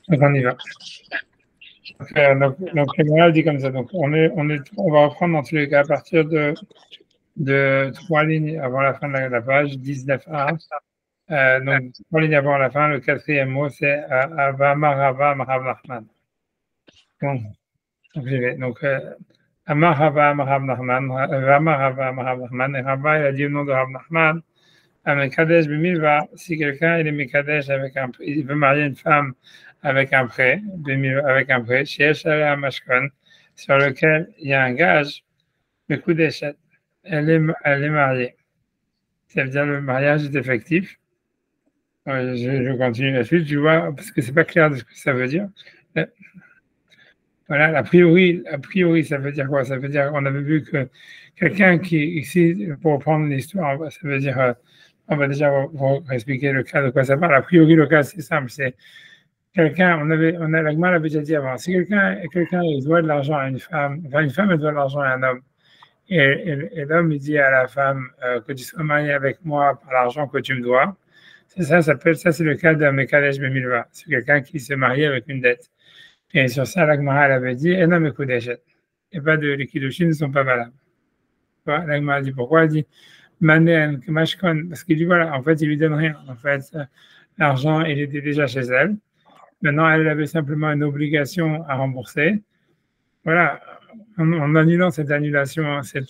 Donc on y va. Donc le moral dit comme ça. Donc on va reprendre dans tous les cas à partir de 3 lignes avant la fin de la page, 19a. Donc 3 lignes avant la fin, le 4e mot c'est Ava Marava Marav Nachman. Donc j'y vais. Donc Amar Rava Marav Nachman, Rama Rava Marav Nachman, et Rava il a dit le nom de Rav Nachman. Mekadesh b'milva, si quelqu'un il est Mekadesh il veut marier une femme avec un prêt, Sheyesh alea mashkon, sur lequel il y a un gage, Mekudeshet, elle est mariée. Ça veut dire le mariage est effectif. Je continue la suite, tu vois, parce que c'est pas clair de ce que ça veut dire. Voilà, a priori, ça veut dire quoi? Ça veut dire, on avait vu que quelqu'un qui, ici, pour reprendre l'histoire, ça veut dire, on va déjà vous expliquer le cas de quoi ça parle. A priori, le cas, c'est simple, c'est quelqu'un, la Gemara l'avait déjà dit avant, si quelqu'un il doit de l'argent à une femme, enfin, une femme, elle doit de l'argent à un homme, et l'homme, il dit à la femme, que tu sois marié avec moi par l'argent que tu me dois, ça c'est le cas d'un Mekadesh Bemilva. C'est quelqu'un qui s'est marié avec une dette. Et sur ça, la Gemara, elle avait dit, non, mais Kudeshet. Et pas de les Kiddushin ne sont pas valables. La Gemara dit pourquoi? Elle dit, Manen, Mashkon, parce qu'il dit, voilà, en fait, il lui donne rien. En fait, l'argent, il était déjà chez elle. Maintenant, elle avait simplement une obligation à rembourser. Voilà, en annulant cette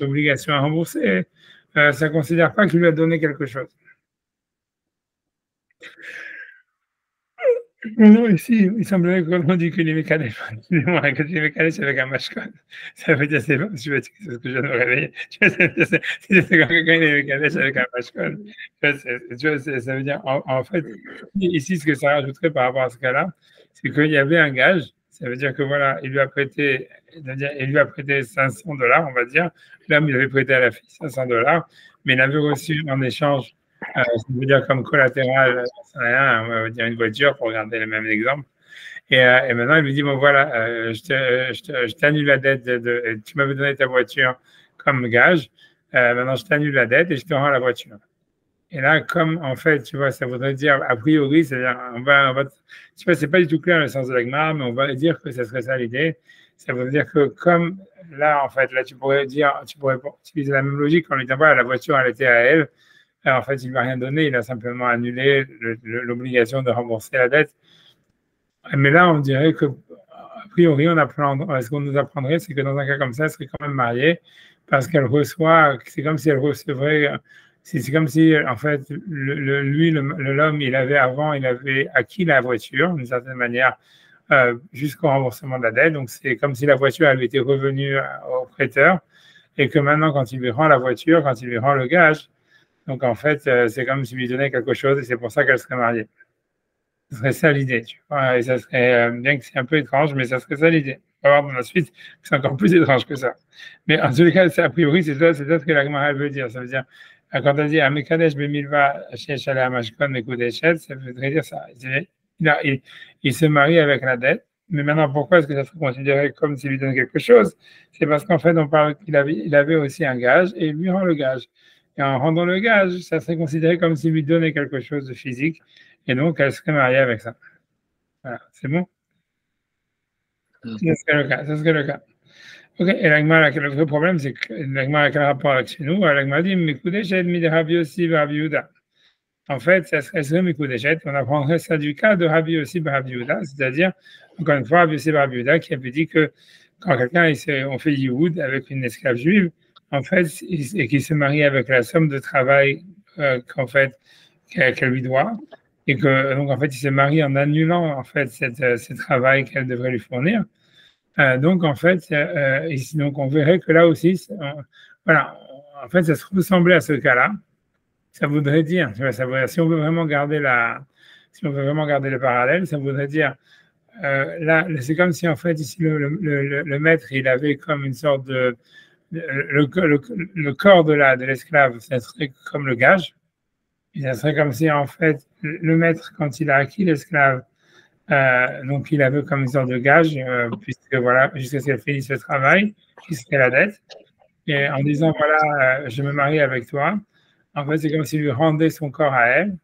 obligation à rembourser, ça ne considère pas qu'il lui a donné quelque chose. Non, ici, il semblerait qu'on dit que les mécanismes, avec un mashkon. Ça veut dire, c'est ce que je viens de me réveiller. C'est quand quelqu'un est mécanisme avec un mashkon. Ça veut dire, en fait, ici, ce que ça rajouterait par rapport à ce cas-là, c'est qu'il y avait un gage. Ça veut dire que voilà, il lui a prêté $500, on va dire. L'homme, il avait prêté à la fille $500, mais il avait reçu en échange, ça veut dire comme collatéral, rien, on va dire une voiture pour regarder le même exemple. Et maintenant, il lui dit, bon voilà, je t'annule la dette, tu m'avais donné ta voiture comme gage, maintenant je t'annule la dette et je te rends la voiture. Et là, comme en fait, tu vois, ça voudrait dire, a priori, c'est-à-dire, tu vois, c'est pas du tout clair le sens de la Gemara, mais on va dire que ça serait ça l'idée. Ça veut dire que comme là, en fait, là, tu pourrais utiliser la même logique en lui disant, voilà, la voiture, elle était à elle. Alors, en fait, il ne lui a rien donné, il a simplement annulé l'obligation de rembourser la dette. Mais là, on dirait que, a priori, ce qu'on nous apprendrait, c'est que dans un cas comme ça, elle serait quand même mariée, parce qu'elle reçoit, c'est comme si elle recevrait, c'est comme si, en fait, l'homme, il avait acquis la voiture, d'une certaine manière, jusqu'au remboursement de la dette. Donc, c'est comme si la voiture, elle était revenue au prêteur, et que maintenant, quand il lui rend la voiture, quand il lui rend le gage, donc, en fait, c'est comme s'il lui donnait quelque chose et c'est pour ça qu'elle serait mariée. Ce serait ça l'idée, tu vois. Et ça serait, bien que c'est un peu étrange, mais ça serait ça l'idée. On va voir dans la suite, c'est encore plus étrange que ça. Mais en tous les cas, a priori, c'est ça ce que la Gemara veut dire. Ça veut dire, quand elle dit Amekadesh Bemilva Sheyesh alea mashkon Mekudeshet, ça voudrait dire ça. Il se marie avec la dette. Mais maintenant, pourquoi est-ce que ça serait considéré comme s'il lui donne quelque chose? C'est parce qu'en fait, on parle qu'il avait aussi un gage et il lui rend le gage. Et en rendant le gage, ça serait considéré comme s'il lui donnait quelque chose de physique. Et donc, elle serait mariée avec ça. Voilà, c'est bon? Ça serait le cas. Ça serait le cas. Ok, et l'agma, le vrai problème, c'est que l'agma a quel rapport avec chez nous? L'agma dit, Mikudeshet mi Rabbi Yossi Rabbi Yehuda. En fait, ça serait Mikudeshet. On apprendrait ça du cas de Rabbi Yossi Rabbi Yehuda, c'est-à-dire, encore une fois, Rabbi Yossi Rabbi Yehuda qui avait dit que quand quelqu'un, on fait Yehoud avec une esclave juive, en fait, et qui se marie avec la somme de travail qu'en fait qu'elle lui doit, et que donc en fait il se marie en annulant en fait ce travail qu'elle devrait lui fournir. Donc en fait, donc on verrait que là aussi, voilà, en fait ça se ressemblait à ce cas-là. Ça voudrait dire, si on veut vraiment garder le parallèle, ça voudrait dire là, c'est comme si en fait ici le maître il avait comme une sorte de le corps de l'esclave, ça serait comme le gage. Et ça serait comme si, en fait, le maître, quand il a acquis l'esclave, donc il avait comme une sorte de gage, puisque voilà, jusqu'à ce qu'elle finisse le travail, qui serait la dette. Et en disant, voilà, je me marie avec toi, en fait, c'est comme s'il lui rendait son corps à elle.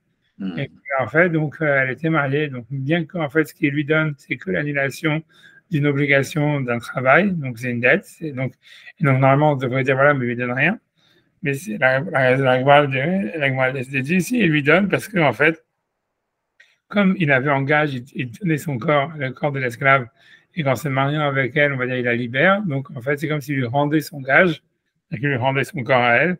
Et en fait, donc, elle était mariée. Donc, bien qu'en fait, ce qu'il lui donne, c'est que l'annulation d'une obligation d'un travail. Donc, c'est une dette. Et donc, normalement, on devrait dire, voilà, mais il lui donne rien. Mais la Gemara dit ici, il lui donne parce qu'en fait, comme il avait engagé, il donnait son corps, le corps de l'esclave, et qu'en se mariant avec elle, on va dire, il la libère. Donc, en fait, c'est comme s'il lui rendait son gage, et qu'il lui rendait son corps à elle.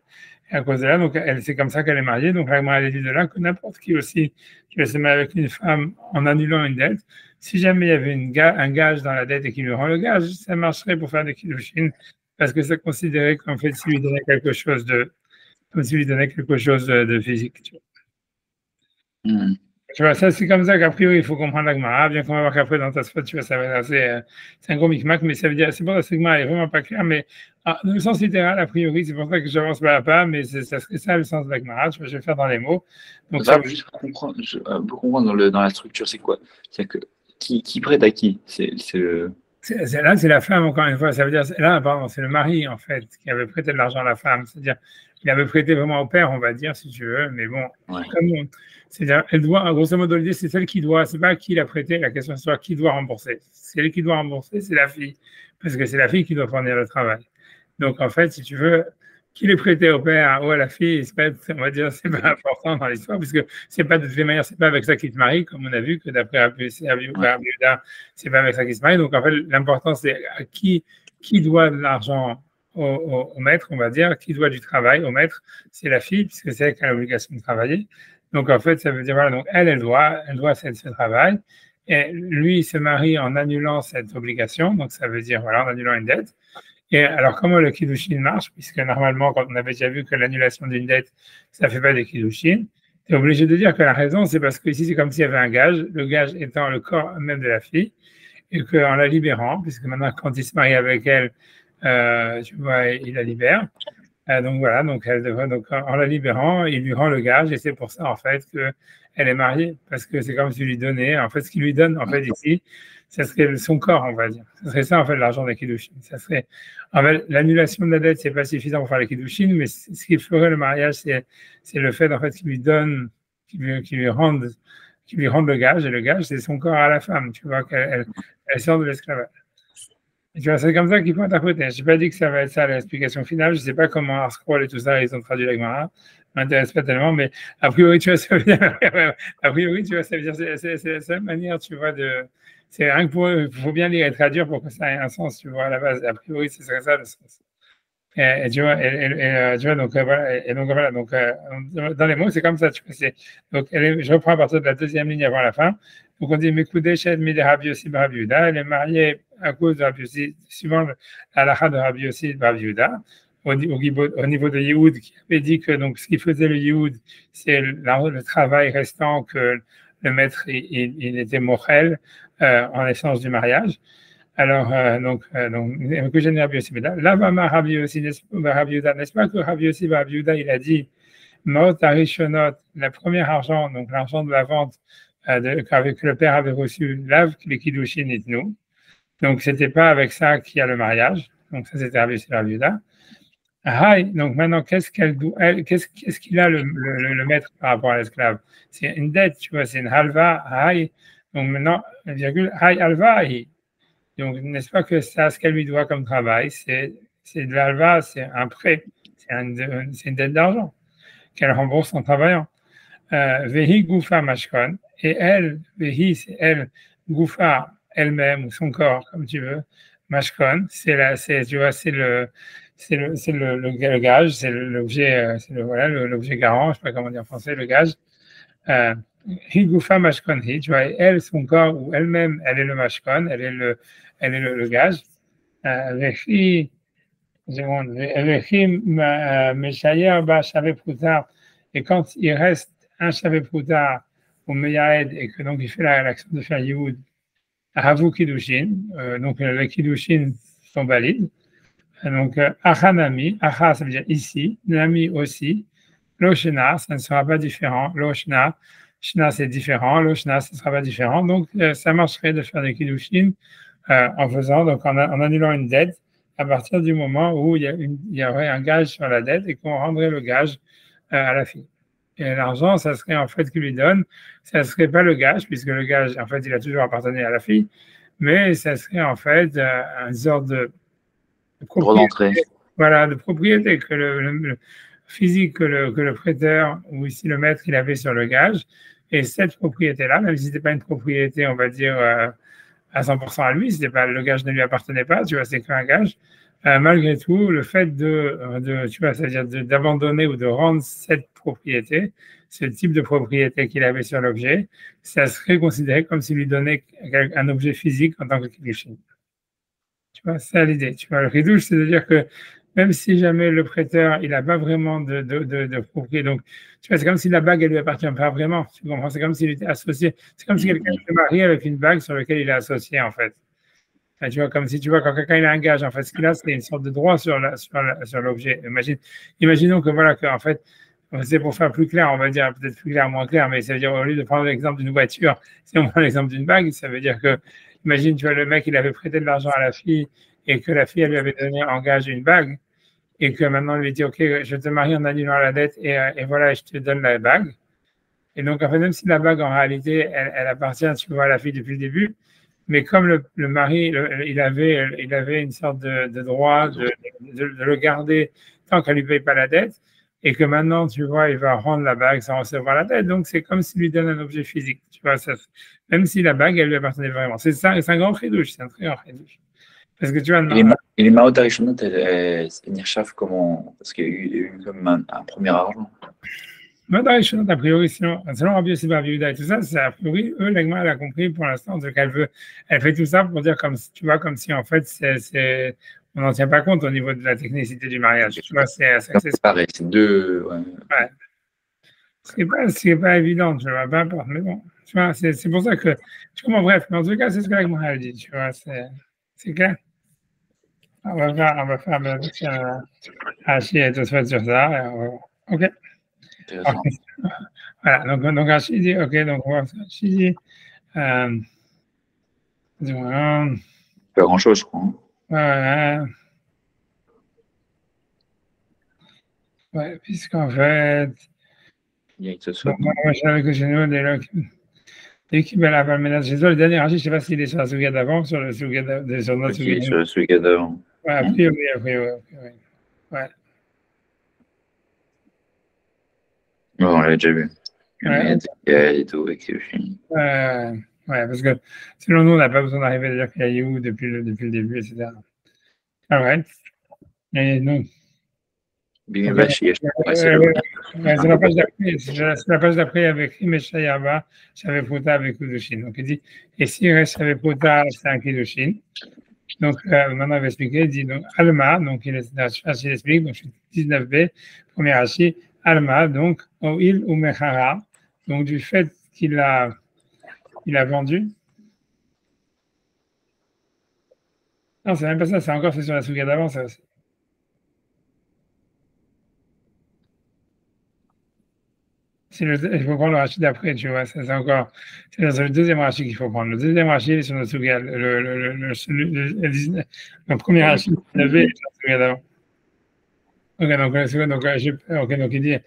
Et à cause de là, donc, c'est comme ça qu'elle est mariée. Donc, la Gemara dit de là que n'importe qui aussi qui va se marier avec une femme en annulant une dette, si jamais il y avait un gage dans la dette et qu'il lui rend le gage, ça marcherait pour faire des kiddushin, parce que c'est considéré qu'en fait, s'il lui donnait quelque chose comme s'il lui donnait quelque chose de physique. Tu vois, ça, c'est comme ça qu'a priori, il faut comprendre la Gemara, bien qu'on va voir qu'après, dans ta spot, tu vois, ça va être assez, c'est un gros micmac, mais ça veut dire, c'est bon, la Gemara, elle est vraiment pas claire, mais dans le sens littéral, a priori, c'est pour ça que j'avance pas à pas, mais ça serait ça le sens de la Gemara, je vais le faire dans les mots. Donc, ça, juste pour comprendre dans la structure, c'est quoi? C'est que qui prête à qui? Là, c'est la femme, encore une fois. Ça veut dire, là, pardon, c'est le mari, en fait, qui avait prêté de l'argent à la femme. C'est-à-dire, il avait prêté vraiment au père, on va dire, si tu veux. Mais bon, c'est-à-dire, elle doit, grosso modo, l'idée, c'est celle qui doit, c'est pas qui l'a prêté, la question, c'est qui doit rembourser. Celle qui doit rembourser, c'est la fille. Parce que c'est la fille qui doit fournir le travail. Donc, en fait, si tu veux, qu'il est prêté au père ou à la fille, on va dire, c'est pas important dans l'histoire, puisque c'est pas de toute manière, c'est pas avec ça qu'il te marie, comme on a vu que d'après Abiuda, c'est pas avec ça qu'il se marie. Donc en fait, l'important c'est à qui doit de l'argent au maître, on va dire, qui doit du travail au maître, c'est la fille, puisque c'est elle qui a l'obligation de travailler. Donc en fait, ça veut dire voilà, donc elle doit ce travail. Et lui, il se marie en annulant cette obligation, donc ça veut dire voilà, en annulant une dette. Et alors, comment le kiddushin marche? Puisque normalement, quand on avait déjà vu que l'annulation d'une dette, ça ne fait pas des kiddushin, tu es obligé de dire que la raison, c'est parce que ici, c'est comme s'il y avait un gage, le gage étant le corps même de la fille, et qu'en la libérant, puisque maintenant, quand il se marie avec elle, tu vois, il la libère. Donc voilà, donc en la libérant, il lui rend le gage, et c'est pour ça, en fait, qu'elle est mariée, parce que c'est comme s'il lui donnait, en fait, ce qu'il lui donne, en fait, ici, ça serait son corps, on va dire. Ce serait ça, en fait, l'argent des kiddushin. Ça serait, en fait, l'annulation de la dette, c'est pas suffisant pour faire les kiddushin, mais ce qui ferait le mariage, c'est le fait, en fait, qu'il lui donne, qu'il lui rende le gage, et le gage, c'est son corps à la femme, tu vois, qu'elle sort de l'esclavage. Tu vois, c'est comme ça qu'il faut interpréter. Je n'ai pas dit que ça va être ça l'explication finale. Je ne sais pas comment Arscroll et tout ça, ils ont traduit la Gemara. Ça m'intéresse pas tellement, mais a priori, tu vois, ça veut dire, a priori, tu vois, ça veut dire, c'est la seule manière, tu vois, c'est rien que pour eux, il faut bien lire et traduire pour que ça ait un sens, tu vois, à la base. A priori, ce serait ça le sens. Et tu vois, tu vois, donc voilà, et donc voilà, donc dans les mots, c'est comme ça, tu vois, donc je reprends à partir de la deuxième ligne avant la fin. Donc on dit Mekudeshet mi de Rabbi Yossi bar Rabbi Yehuda, elle est mariée à cause de Rabbi Yossi, suivant l'halakha de Rabbi Yossi bar Rabbi Yehuda, au niveau de Yehoud, qui avait dit que donc ce qui faisait le Yehoud, c'est le travail restant que le maître il était mochel en essence du mariage. Alors, que j'ai Rabbi Yossi, là, Rabbi Yossi, n'est-ce pas que Rabbi Yossi, Rabbi Yehuda, il a dit, Mot Arishonot, le premier argent, donc l'argent de la vente que le père avait reçu, lave les kiddushin et nous. Donc, c'était pas avec ça qu'il y a le mariage. Donc, ça, c'était Rabbi Yossi, Rabbi Yehuda. Donc maintenant, qu'est-ce qu'il a le maître par rapport à l'esclave? C'est une dette, tu vois, c'est une halva, donc maintenant, virgule, halva, donc, n'est-ce pas que ça, ce qu'elle lui doit comme travail, c'est de l'alva, c'est un prêt, c'est une dette d'argent qu'elle rembourse en travaillant. Vehi Goufa Mashkon, et elle, Vehi, c'est elle, Goufa, elle-même, ou son corps, comme tu veux, Mashkon, tu vois, c'est le gage, c'est l'objet, l'objet garant, je ne sais pas comment dire en français, le gage. Higufa Mashkonhi, tu vois, elle, son corps, ou elle-même, elle est le Mashkon, elle est le gage. Et quand il reste un Shavé Proutar au Meyaed et que donc il fait l'action de faire Yehoud, Havu Kiddushin, donc les Kiddushin sont valides. Donc, Achanami, Acha, ça veut dire ici, Nami aussi, Loshna, ça ne sera pas différent, Loshna, Shna c'est différent, Loshna, ça ne sera pas différent. Donc, ça marcherait de faire des Kiddushin en annulant une dette à partir du moment où il y aurait un gage sur la dette et qu'on rendrait le gage à la fille. Et l'argent, ça serait en fait qu'il lui donne, ça serait pas le gage, puisque le gage, en fait, il a toujours appartenu à la fille, mais ça serait en fait un sorte de Droit propriété, d'entrée. voilà, de propriété que le physique que le prêteur ou ici le maître il avait sur le gage. Et cette propriété-là, même si c'était pas une propriété, on va dire à 100% à lui, c'était pas le gage ne lui appartenait pas, tu vois, c'est qu'un gage. Malgré tout, le fait tu vois, c'est-à-dire d'abandonner ou de rendre cette propriété, ce type de propriété qu'il avait sur l'objet, ça serait considéré comme s'il lui donnait un objet physique en tant que kiddushin. Tu vois, c'est ça l'idée. Tu vois, le ridouche, c'est de dire que même si jamais le prêteur, il n'a pas vraiment de propriété, donc, tu vois, c'est comme si la bague, elle lui appartient pas vraiment. Tu comprends? C'est comme s'il était associé. C'est comme si quelqu'un se mariait avec une bague sur laquelle il est associé, en fait. Enfin, tu vois, comme si tu vois, quand quelqu'un il a un gage, en fait, ce qu'il a, c'est une sorte de droit sur l'objet. Imaginons que voilà, que, en fait, c'est pour faire plus clair, on va dire peut-être plus clair, moins clair, mais ça veut dire au lieu de prendre l'exemple d'une voiture, si on prend l'exemple d'une bague, ça veut dire que, imagine, tu vois, le mec, il avait prêté de l'argent à la fille et que la fille, elle lui avait donné en gage une bague et que maintenant, on lui dit, OK, je te marie en annulant la dette et voilà, je te donne la bague. Et donc, en fait, même si la bague, en réalité, elle appartient, tu vois, à la fille depuis le début, mais comme le mari, il avait une sorte de droit de le garder tant qu'elle ne lui paye pas la dette, et que maintenant, tu vois, il va rendre la bague sans recevoir la dette. Donc, c'est comme s'il lui donne un objet physique. Tu vois, ça, même si la bague, elle lui appartenait vraiment. C'est ça, c'est un grand chidouche, c'est un très grand chidouche. Parce que tu vois, Et les Maot Arishonot, elles Nirchav comment? Parce qu'il y a eu comme un premier argent. Arishonot, a priori, selon Rabbi Yossi Bar Yehuda et tout ça, c'est a priori, l'Agma, elle a compris pour l'instant, elle fait tout ça pour dire comme si, tu vois, comme si en fait, on n'en tient pas compte au niveau de la technicité du mariage. Tu vois, c'est pareil, c'est deux. Ouais. Ouais. C'est pas évident, tu vois, peu importe, mais bon, tu vois, c'est pour ça que, tu comprends, bref, mais en tout cas, c'est ce que l'Agma a dit, tu vois, c'est clair. On va faire la version Hachi et tout ça sur ça, ok. Intéressant. Voilà, donc Hachi dit, ok, donc on va faire Hachi dit, Pas grand-chose, je crois. Ouais, puisqu'en fait, Il y a que ce soit. moi, je savais que chez nous, l'équipe, elle a pas le ménage chez eux. Le dernier Hachi, je ne sais pas s'il est sur la Souga d'avant, sur notre Souga Sur celui qu'il y a d'avant. Ouais, a priori. Ouais. Ouais, on l'avait déjà vu. Ouais. Et tout, avec ses films. Ouais, parce que selon nous, on n'a pas besoin d'arriver à dire qu'il y a You depuis le début, etc. Alright. Et donc, Bimibashi, c'est la page d'après avec Himeshayaba, Shavepota avec Kudushin. Donc il dit, et si Shavepota, c'est un Kudushin. Donc maintenant il va expliquer, il dit donc Alma, donc il explique, donc je suis 19b, premier Hachi, Alma, donc Oil ou Mechara, donc du fait qu'il a vendu. Non, c'est même pas ça, c'est encore fait sur la Souga d'avant, ça aussi. Il faut prendre le rachis d'après, tu vois, c'est encore. C'est le deuxième rachis qu'il faut prendre. Le deuxième rachis, il est sur la Souga. Le premier rachis, c'est le V, sur la Souga d'avant. Donc il dit,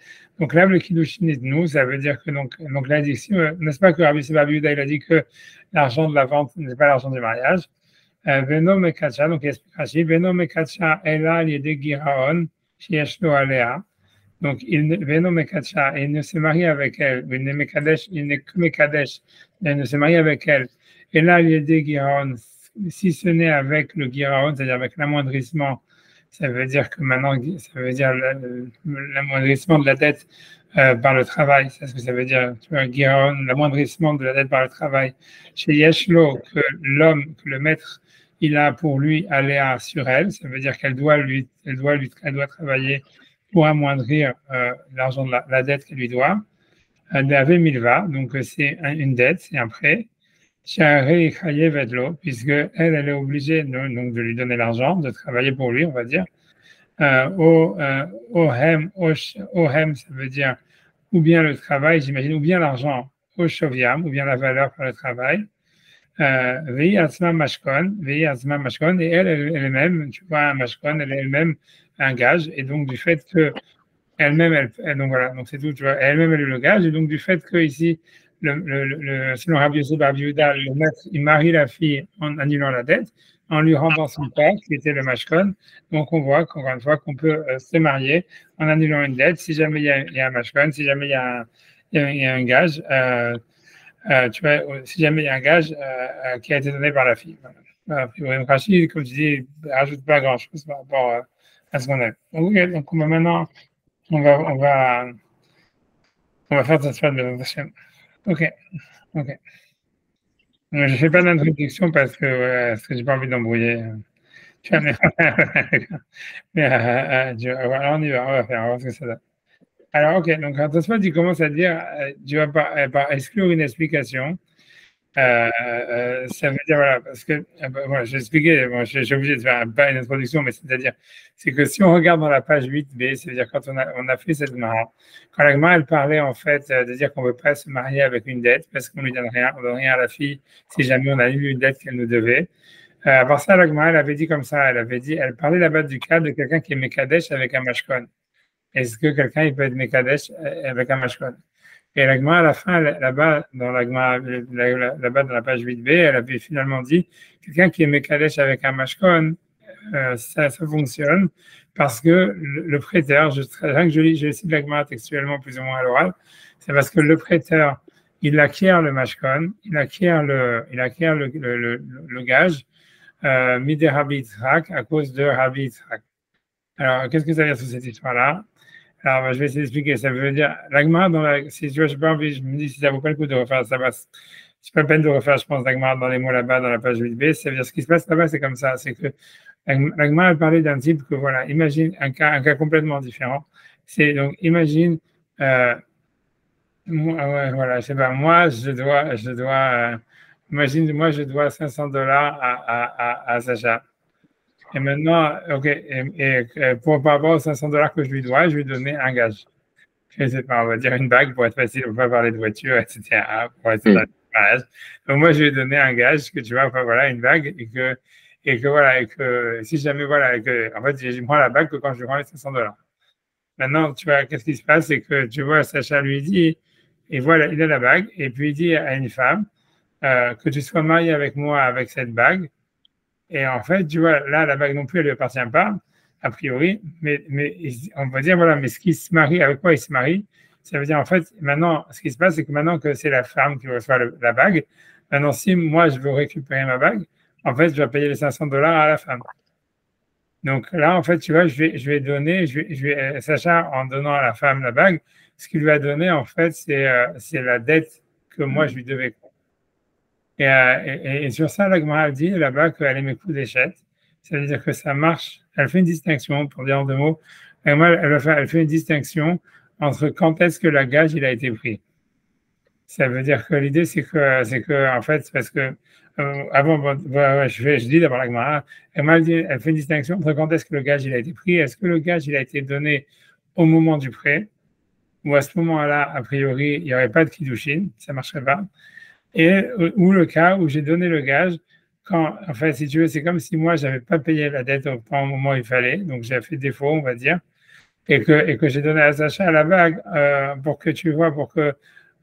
donc là, le Kiddushin est nous, ça veut dire que, donc là, il dit, n'est-ce pas que Rabbi Seba Yehuda, il a dit que l'argent de la vente n'est pas l'argent du mariage. Veno Mekacha, donc il explique Rashi, Veno Mekacha, Ela, Liede Giraon, Shieshlo Alea. Donc, Veno Mekacha, il ne se marie avec elle, il n'est que Mekadesh, il ne se marie avec elle. Ela, Liede Giraon, si ce n'est avec le Giraon, c'est-à-dire avec l'amoindrissement, ça veut dire que maintenant, ça veut dire l'amoindrissement de la dette par le travail. C'est ce que ça veut dire. Tu vois, l'amoindrissement de la dette par le travail. Chez Yeshlo, que l'homme, que le maître, il a pour lui aléa sur elle. Ça veut dire qu'elle doit travailler pour amoindrir l'argent de la dette qu'elle lui doit. Elle avait milva, donc c'est une dette, c'est un prêt. Puisque elle est obligée donc de lui donner l'argent, de travailler pour lui, on va dire. Ohem, ça veut dire ou bien le travail, j'imagine, ou bien l'argent, au shoviam, ou bien la valeur par le travail. Vei Atzma Mashkon, et elle-même, tu vois, un Mashkon, elle est elle-même un gage, et donc du fait que elle-même, donc voilà, donc c'est tout, tu vois, elle-même, elle est le gage, et donc du fait que ici, selon Rabbi Yosef Bar Yehuda, le maître, il marie la fille en annulant la dette, en lui rendant son père, qui était le mashkon. Donc on voit qu'encore une fois qu'on peut se marier en annulant une dette, si jamais il y a un mashkon, si jamais il y a un gage, tu vois, si jamais il y a un gage qui a été donné par la fille. Voilà. A priori, Rachid, comme tu dis, rajoute pas grand-chose par rapport à ce qu'on a. Donc maintenant, on va, on va, on va faire cette phase de présentation. Ok, ok. Je ne fais pas d'introduction parce que j'ai pas envie d'embrouiller. Tu vois, mais voilà, on va faire, on va voir ce que ça donne. Alors, ok, donc quand Tosfot, il commence à dire, tu vas par exclure une explication. Ça veut dire, voilà, parce que, voilà, j'ai expliqué, bon, j'ai obligé de faire pas une introduction, mais c'est-à-dire, c'est que si on regarde dans la page 8b, c'est-à-dire quand on a fait cette Gemara, quand la Gemara, elle parlait en fait de dire qu'on ne veut pas se marier avec une dette parce qu'on ne lui donne rien, on ne donne rien à la fille si jamais on a eu une dette qu'elle nous devait. À part ça, la Gemara, elle avait dit comme ça, elle parlait là-bas du cas de quelqu'un qui est Mekadesh avec un Mashkon. Est-ce que quelqu'un il peut être Mekadesh avec un Mashkon? Et l'agma, à la fin, là-bas, dans là-bas, dans la page 8b, elle avait finalement dit quelqu'un qui est Mekadesh avec un mashkon, ça fonctionne parce que le prêteur, rien que je cite l'agma textuellement plus ou moins à l'oral, c'est parce que le prêteur, il acquiert le mashkon, il acquiert le gage, midé Rabbi Yitzhak, à cause de Rabbi Yitzhak. Alors, qu'est-ce que ça veut dire sur cette histoire-là? Alors, je vais essayer d'expliquer. Ça veut dire, l'agma, si tu vois, je me dis si ça vaut pas le coup de refaire, ça va. C'est pas la peine de refaire, je pense, l'agma dans les mots là-bas, dans la page 8b. Ça veut dire, ce qui se passe là-bas, c'est comme ça. C'est que l'agma, elle parlait d'un type que, voilà, imagine un cas complètement différent. C'est donc, imagine, ouais, voilà, je sais pas, imagine, moi, je dois $500 à Sacha. Et maintenant, OK, par rapport aux $500 que je lui dois, je lui donner un gage. Je ne sais pas, on va dire une bague pour être facile, on ne va pas parler de voiture, etc. Pour être dans le mariage. Donc moi, je lui ai donné un gage que tu vois, enfin, voilà, une bague, et que si jamais, voilà, en fait, je prends la bague que quand je lui rends les $500. Maintenant, tu vois, qu'est-ce qui se passe, c'est que tu vois, Sacha lui dit, et voilà, il a la bague, et puis il dit à une femme, que tu sois marié avec moi avec cette bague, et en fait, tu vois, là, la bague non plus, elle ne lui appartient pas, a priori, mais on va dire, voilà, mais ce qui se marie, avec quoi il se marie, ça veut dire, en fait, maintenant, ce qui se passe, c'est que maintenant que c'est la femme qui reçoit la bague, maintenant, si moi, je veux récupérer ma bague, en fait, je vais payer les $500 à la femme. Donc là, en fait, tu vois, je vais donner, Sacha, en donnant à la femme la bague, ce qu'il lui a donné, en fait, c'est la dette que moi, je lui devais. Et sur ça, la Gemara dit là-bas qu'elle est Mekou d'échette. Ça veut dire que ça marche. Elle fait une distinction, pour dire en deux mots. Elle fait une distinction entre quand est-ce que la gage il a été pris. Ça veut dire que l'idée, c'est que, en fait, parce que avant, je dis d'abord la Gemara. Elle fait une distinction entre quand est-ce que le gage il a été pris. Est-ce que le gage il a été donné au moment du prêt, ou à ce moment-là, a priori, il n'y aurait pas de kiddushin, ça ne marcherait pas. Ou le cas où j'ai donné le gage quand, en fait, si tu veux, c'est comme si moi, je n'avais pas payé la dette au moment où il fallait, donc j'ai fait défaut, on va dire, et que j'ai donné à Sacha la bague pour que tu vois,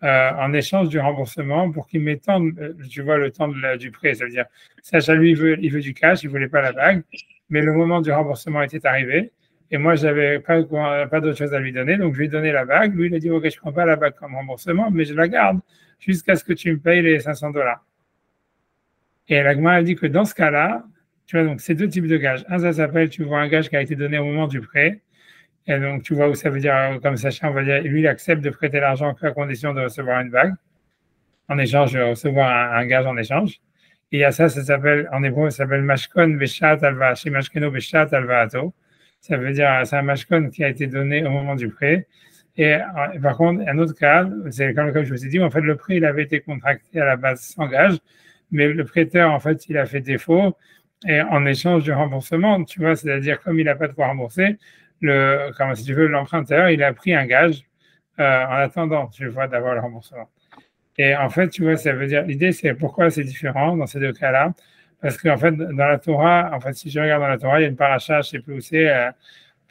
en échange du remboursement, pour qu'il m'étende, tu vois, le temps du prêt. Ça veut dire, Sacha, lui, il veut du cash, il ne voulait pas la bague, mais le moment du remboursement était arrivé, et moi, je n'avais pas d'autre chose à lui donner, donc je lui ai donné la bague. Lui, il a dit, OK, je ne prends pas la bague comme remboursement, mais je la garde jusqu'à ce que tu me payes les $500. Et l'agma, elle dit que dans ce cas-là, tu vois, donc c'est deux types de gages. Un, ça s'appelle, tu vois, un gage qui a été donné au moment du prêt. Et donc, tu vois où ça veut dire, comme Sacha, on va dire, lui, il accepte de prêter l'argent qu'à condition de recevoir une bague. En échange, de recevoir un gage en échange. Et il y a ça s'appelle, en hébreu, ça s'appelle mashkon beshat alva, chez mashkeno beshat alvaato. Ça veut dire, c'est un mashkon qui a été donné au moment du prêt. Et par contre, un autre cas, c'est comme je vous ai dit, en fait, le prêt, il avait été contracté à la base sans gage, mais le prêteur, en fait, il a fait défaut. Et en échange du remboursement, tu vois, c'est-à-dire comme il n'a pas de quoi rembourser, si tu veux, l'emprunteur, il a pris un gage en attendant, tu vois, d'avoir le remboursement. Et en fait, tu vois, ça veut dire, l'idée, c'est pourquoi c'est différent dans ces deux cas-là. Parce qu'en fait, dans la Torah, en fait, si je regarde dans la Torah, il y a une paracha, je ne sais plus où c'est,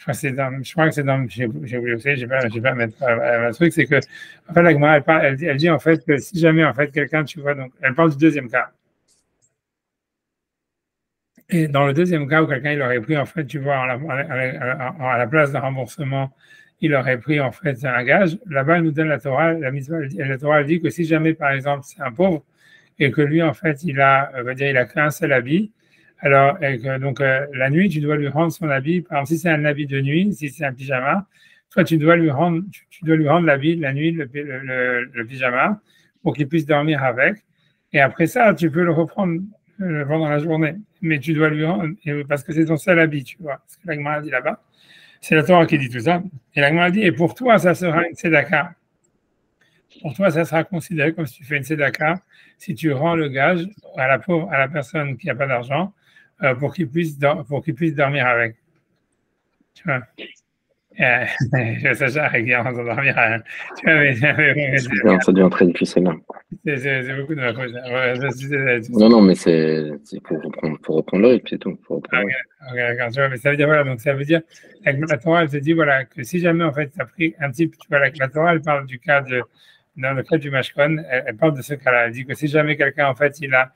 je crois que c'est dans, j'ai oublié aussi, j'ai pas à mettre un truc, c'est que, en fait, la Gemara, elle dit, en fait, que si jamais, en fait, quelqu'un, tu vois, donc, elle parle du deuxième cas. Et dans le deuxième cas où quelqu'un, il aurait pris, en fait, tu vois, à la place d'un remboursement, il aurait pris, en fait, un gage. Là-bas, elle nous donne la Torah, la Torah, elle dit que si jamais, par exemple, c'est un pauvre, et que lui, en fait, il a qu'un seul habit, alors, et que, donc, la nuit, tu dois lui rendre son habit. Par exemple, si c'est un habit de nuit, si c'est un pyjama, toi, tu dois lui rendre l'habit, la nuit, le pyjama, pour qu'il puisse dormir avec. Et après ça, tu peux le reprendre pendant la journée. Mais tu dois lui rendre, parce que c'est ton seul habit, tu vois. Ce que la Gemara dit là-bas. C'est la Torah qui dit tout ça. Et la Gemara dit, et pour toi, ça sera une tzedaka. Pour toi, ça sera considéré comme si tu fais une tzedaka, si tu rends le gage à la personne qui n'a pas d'argent, pour qu'il puisse dormir avec. Tu vois. Sacha régulièrement s'endormir. Tu vois, Ça devient très difficile. c'est beaucoup de ma faute. Non, mais c'est pour reprendre le rythme, c'est tout. D'accord, tu vois, mais ça veut dire, voilà, donc ça veut dire, la Torah, elle te dit, voilà, que si jamais, en fait, tu as pris un type, tu vois, la Torah, elle parle du cas dans le cas du Mashkon, elle parle de ce cas-là. Elle dit que si jamais quelqu'un, en fait, il a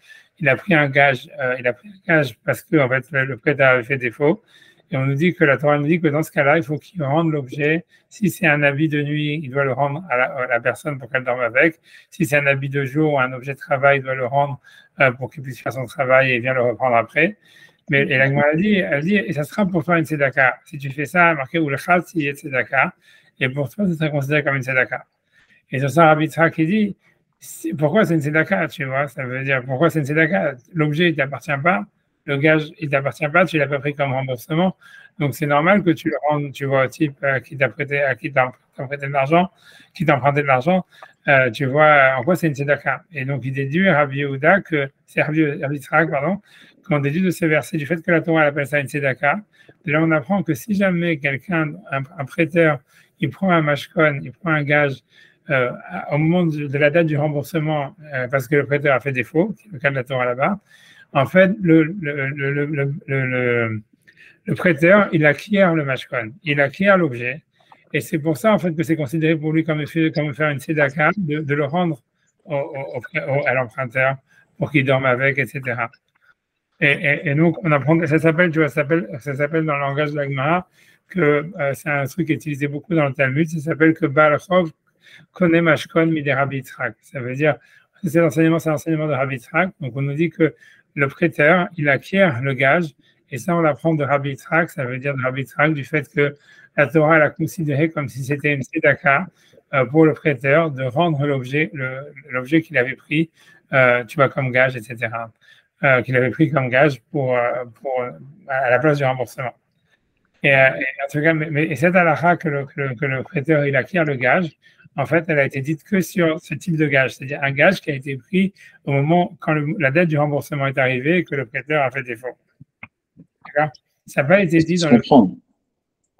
pris un gage, parce que, en fait, le prêteur avait fait défaut. Et on nous dit que la Torah nous dit que dans ce cas-là, il faut qu'il rende l'objet. Si c'est un habit de nuit, il doit le rendre à la personne pour qu'elle dorme avec. Si c'est un habit de jour ou un objet de travail, il doit le rendre pour qu'il puisse faire son travail et vient le reprendre après. Et la Gemara elle dit, et ça sera pour toi une tzedaka. Si tu fais ça, marqué ou le chat, il est tzedaka. Et pour toi, ça sera considéré comme une tzedaka. Et c'est ça, Rabbi Tzrak qui dit, pourquoi c'est une tzedaka, tu vois? Ça veut dire, pourquoi c'est une tzedaka? L'objet, il ne t'appartient pas. Le gage, il ne t'appartient pas, tu ne l'as pas pris comme remboursement. Donc, c'est normal que tu le rendes, tu vois, au type qui t'a prêté de l'argent, qui t'a emprunté de l'argent, tu vois, en quoi c'est une tzedaka. Et donc, il déduit Rabbi Yehuda c'est Rabbi Tzrak, pardon, qu'on déduit de ce verset du fait que la Torah appelle ça une tzedaka. De là, on apprend que si jamais quelqu'un, un prêteur, il prend un mashkon, il prend un gage, au moment de la date du remboursement, parce que le prêteur a fait défaut, c'est le cas de la Torah là-bas, en fait, le prêteur, il acquiert le mashkon, il acquiert l'objet, et c'est pour ça, en fait, que c'est considéré pour lui comme faire une tzedaka, de le rendre à l'emprunteur pour qu'il dorme avec, etc. Et donc, on apprend, ça s'appelle dans le langage de la Gemara, que c'est un truc qui est utilisé beaucoup dans le Talmud, ça s'appelle que Baal Chov connaît mashkon midei Rabbi Tzrak. Ça veut dire, c'est l'enseignement de Rabbi Tzrak, donc on nous dit que le prêteur, il acquiert le gage, et ça, on l'apprend de Rabbi Tzrak, ça veut dire de Rabbi Tzrak, du fait que la Torah l'a considéré comme si c'était une tzedaka pour le prêteur de rendre l'objet qu'il avait pris, tu vois, comme gage, etc., qu'il avait pris comme gage à la place du remboursement. Et en tout cas, mais cette halakha que le prêteur, il acquiert le gage, en fait, elle a été dite que sur ce type de gage, c'est-à-dire un gage qui a été pris au moment quand la date du remboursement est arrivée et que le prêteur a fait défaut. D'accord? Ça n'a pas été dit dans le...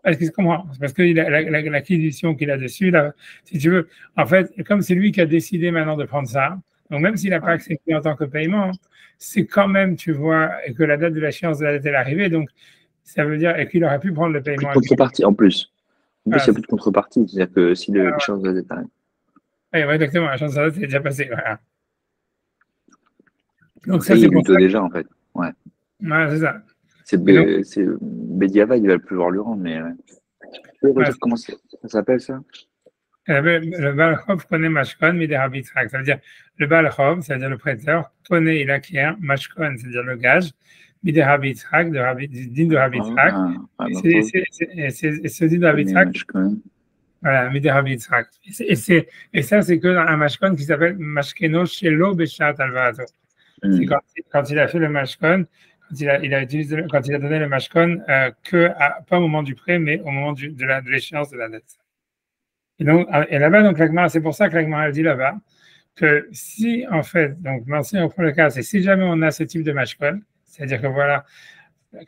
Est-ce qu'il se comprend? C'est parce que l'acquisition qu'il a dessus, là, si tu veux, en fait, comme c'est lui qui a décidé maintenant de prendre ça, donc même s'il n'a pas accepté en tant que paiement, c'est quand même, tu vois, et que la date de l'échéance de la dette est arrivée, donc ça veut dire qu'il aurait pu prendre le paiement. Plus de contrepartie en plus. En plus, il n'y a plus de contrepartie. C'est-à-dire que si l'échéance de la dette arrive. Oui, exactement. La chance de la dette est déjà passée. Voilà. Donc, ça, c'est c'est pour ça. déjà, en fait. Ouais. Ouais, c'est ça. C'est Bediavad, il va plus voir le rendre, mais. Tu peux redire comment ça s'appelle, ça? Le Baal Chov connaît Mashkon, midei Rabbi Tzrak. Ça veut dire le Baal Chov, c'est-à-dire le prêteur, connaît, il acquiert, Mashkon, c'est-à-dire le gage, midei Rabbi Tzrak, du din de Rabbi Tzrak. C'est ce din de Rabbi Tzrak. Voilà, midei Rabbi Tzrak. Et ça, c'est que dans un Mashkon qui s'appelle Mashkeno Shelo Beshat Alvaato. C'est quand il a fait le Mashkon, quand il a donné le mashkon, pas au moment du prêt, mais au moment de l'échéance de la dette. Et là-bas, donc, c'est pour ça que la Gemara dit là-bas que si, en fait, donc, si on prend le cas, c'est si jamais on a ce type de mashkon, c'est-à-dire que voilà,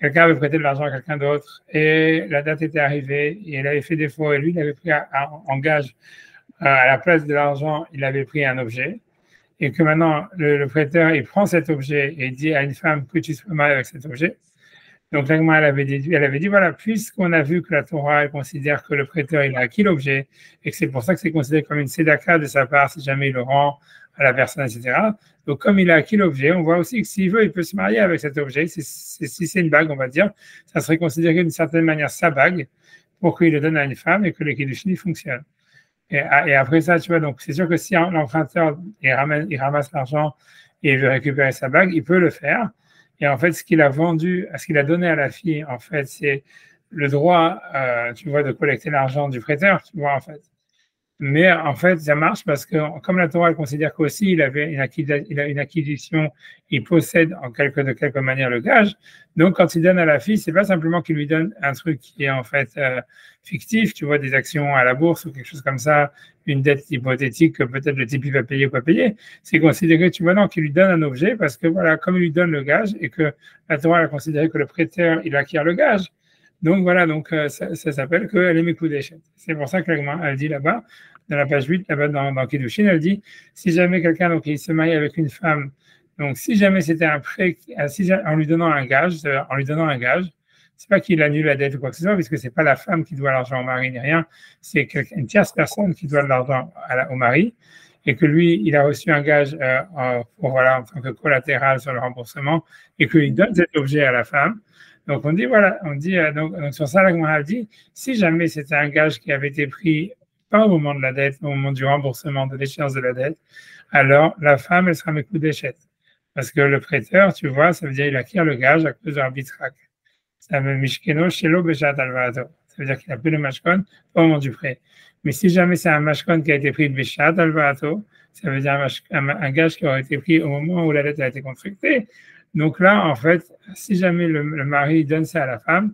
quelqu'un avait prêté de l'argent à quelqu'un d'autre et la date était arrivée et il avait fait défaut et lui, il avait pris en gage à la place de l'argent, il avait pris un objet. Et que maintenant, le prêteur, il prend cet objet et il dit à une femme que tu sois mariée avec cet objet. Donc, l'Agma, elle avait dit, voilà, puisqu'on a vu que la Torah, elle considère que le prêteur, il a acquis l'objet, et que c'est pour ça que c'est considéré comme une sédaka de sa part, si jamais il le rend à la personne, etc. Donc, comme il a acquis l'objet, on voit aussi que s'il veut, il peut se marier avec cet objet. Si c'est une bague, on va dire, ça serait considéré d'une certaine manière sa bague, pour qu'il le donne à une femme et que le Kiddushin fonctionne. Et après ça, tu vois, donc c'est sûr que si l'emprunteur, il ramasse l'argent et il veut récupérer sa bague, il peut le faire. Et en fait, ce qu'il a vendu, ce qu'il a donné à la fille, en fait, c'est le droit, tu vois, de collecter l'argent du prêteur, tu vois, en fait. Mais en fait, ça marche parce que comme la Torah elle considère qu'aussi il avait il a une acquisition, il possède de quelque manière le gage. Donc quand il donne à la fille, c'est pas simplement qu'il lui donne un truc qui est en fait fictif, tu vois, des actions à la bourse ou quelque chose comme ça, une dette hypothétique que peut-être le type il va payer ou pas payer. C'est considéré, tu vois, non, qu'il lui donne un objet parce que voilà, comme il lui donne le gage et que la Torah a considéré que le prêteur il acquiert le gage. Donc voilà, donc ça s'appelle qu'elle est Mekudeshet. C'est pour ça que elle dit là-bas, dans la page 8, là-bas dans Kiddushin, elle dit si jamais quelqu'un donc il se marie avec une femme, donc si jamais c'était un prêt, en lui donnant un gage, c'est pas qu'il annule la dette ou quoi que ce soit, puisque c'est pas la femme qui doit l'argent au mari ni rien, c'est une tierce personne qui doit l'argent au mari, et que lui, il a reçu un gage voilà, en tant que collatéral sur le remboursement, et qu'il donne cet objet à la femme. Donc on dit voilà, donc sur ça la Gemara dit si jamais c'était un gage qui avait été pris pas au moment de la dette, au moment du remboursement de l'échéance de la dette, alors la femme elle sera Mekudeshet. Parce que le prêteur, tu vois, ça veut dire qu'il acquiert le gage à cause de l'arbitrage. Ça veut Mishkeno Shelo Beshat Alvato. Ça veut dire qu'il a pris le mashkon au moment du prêt. Mais si jamais c'est un mashkon qui a été pris Beshat Alvato, ça veut dire un gage qui aurait été pris au moment où la dette a été contractée. Donc là, en fait, si jamais le mari donne ça à la femme,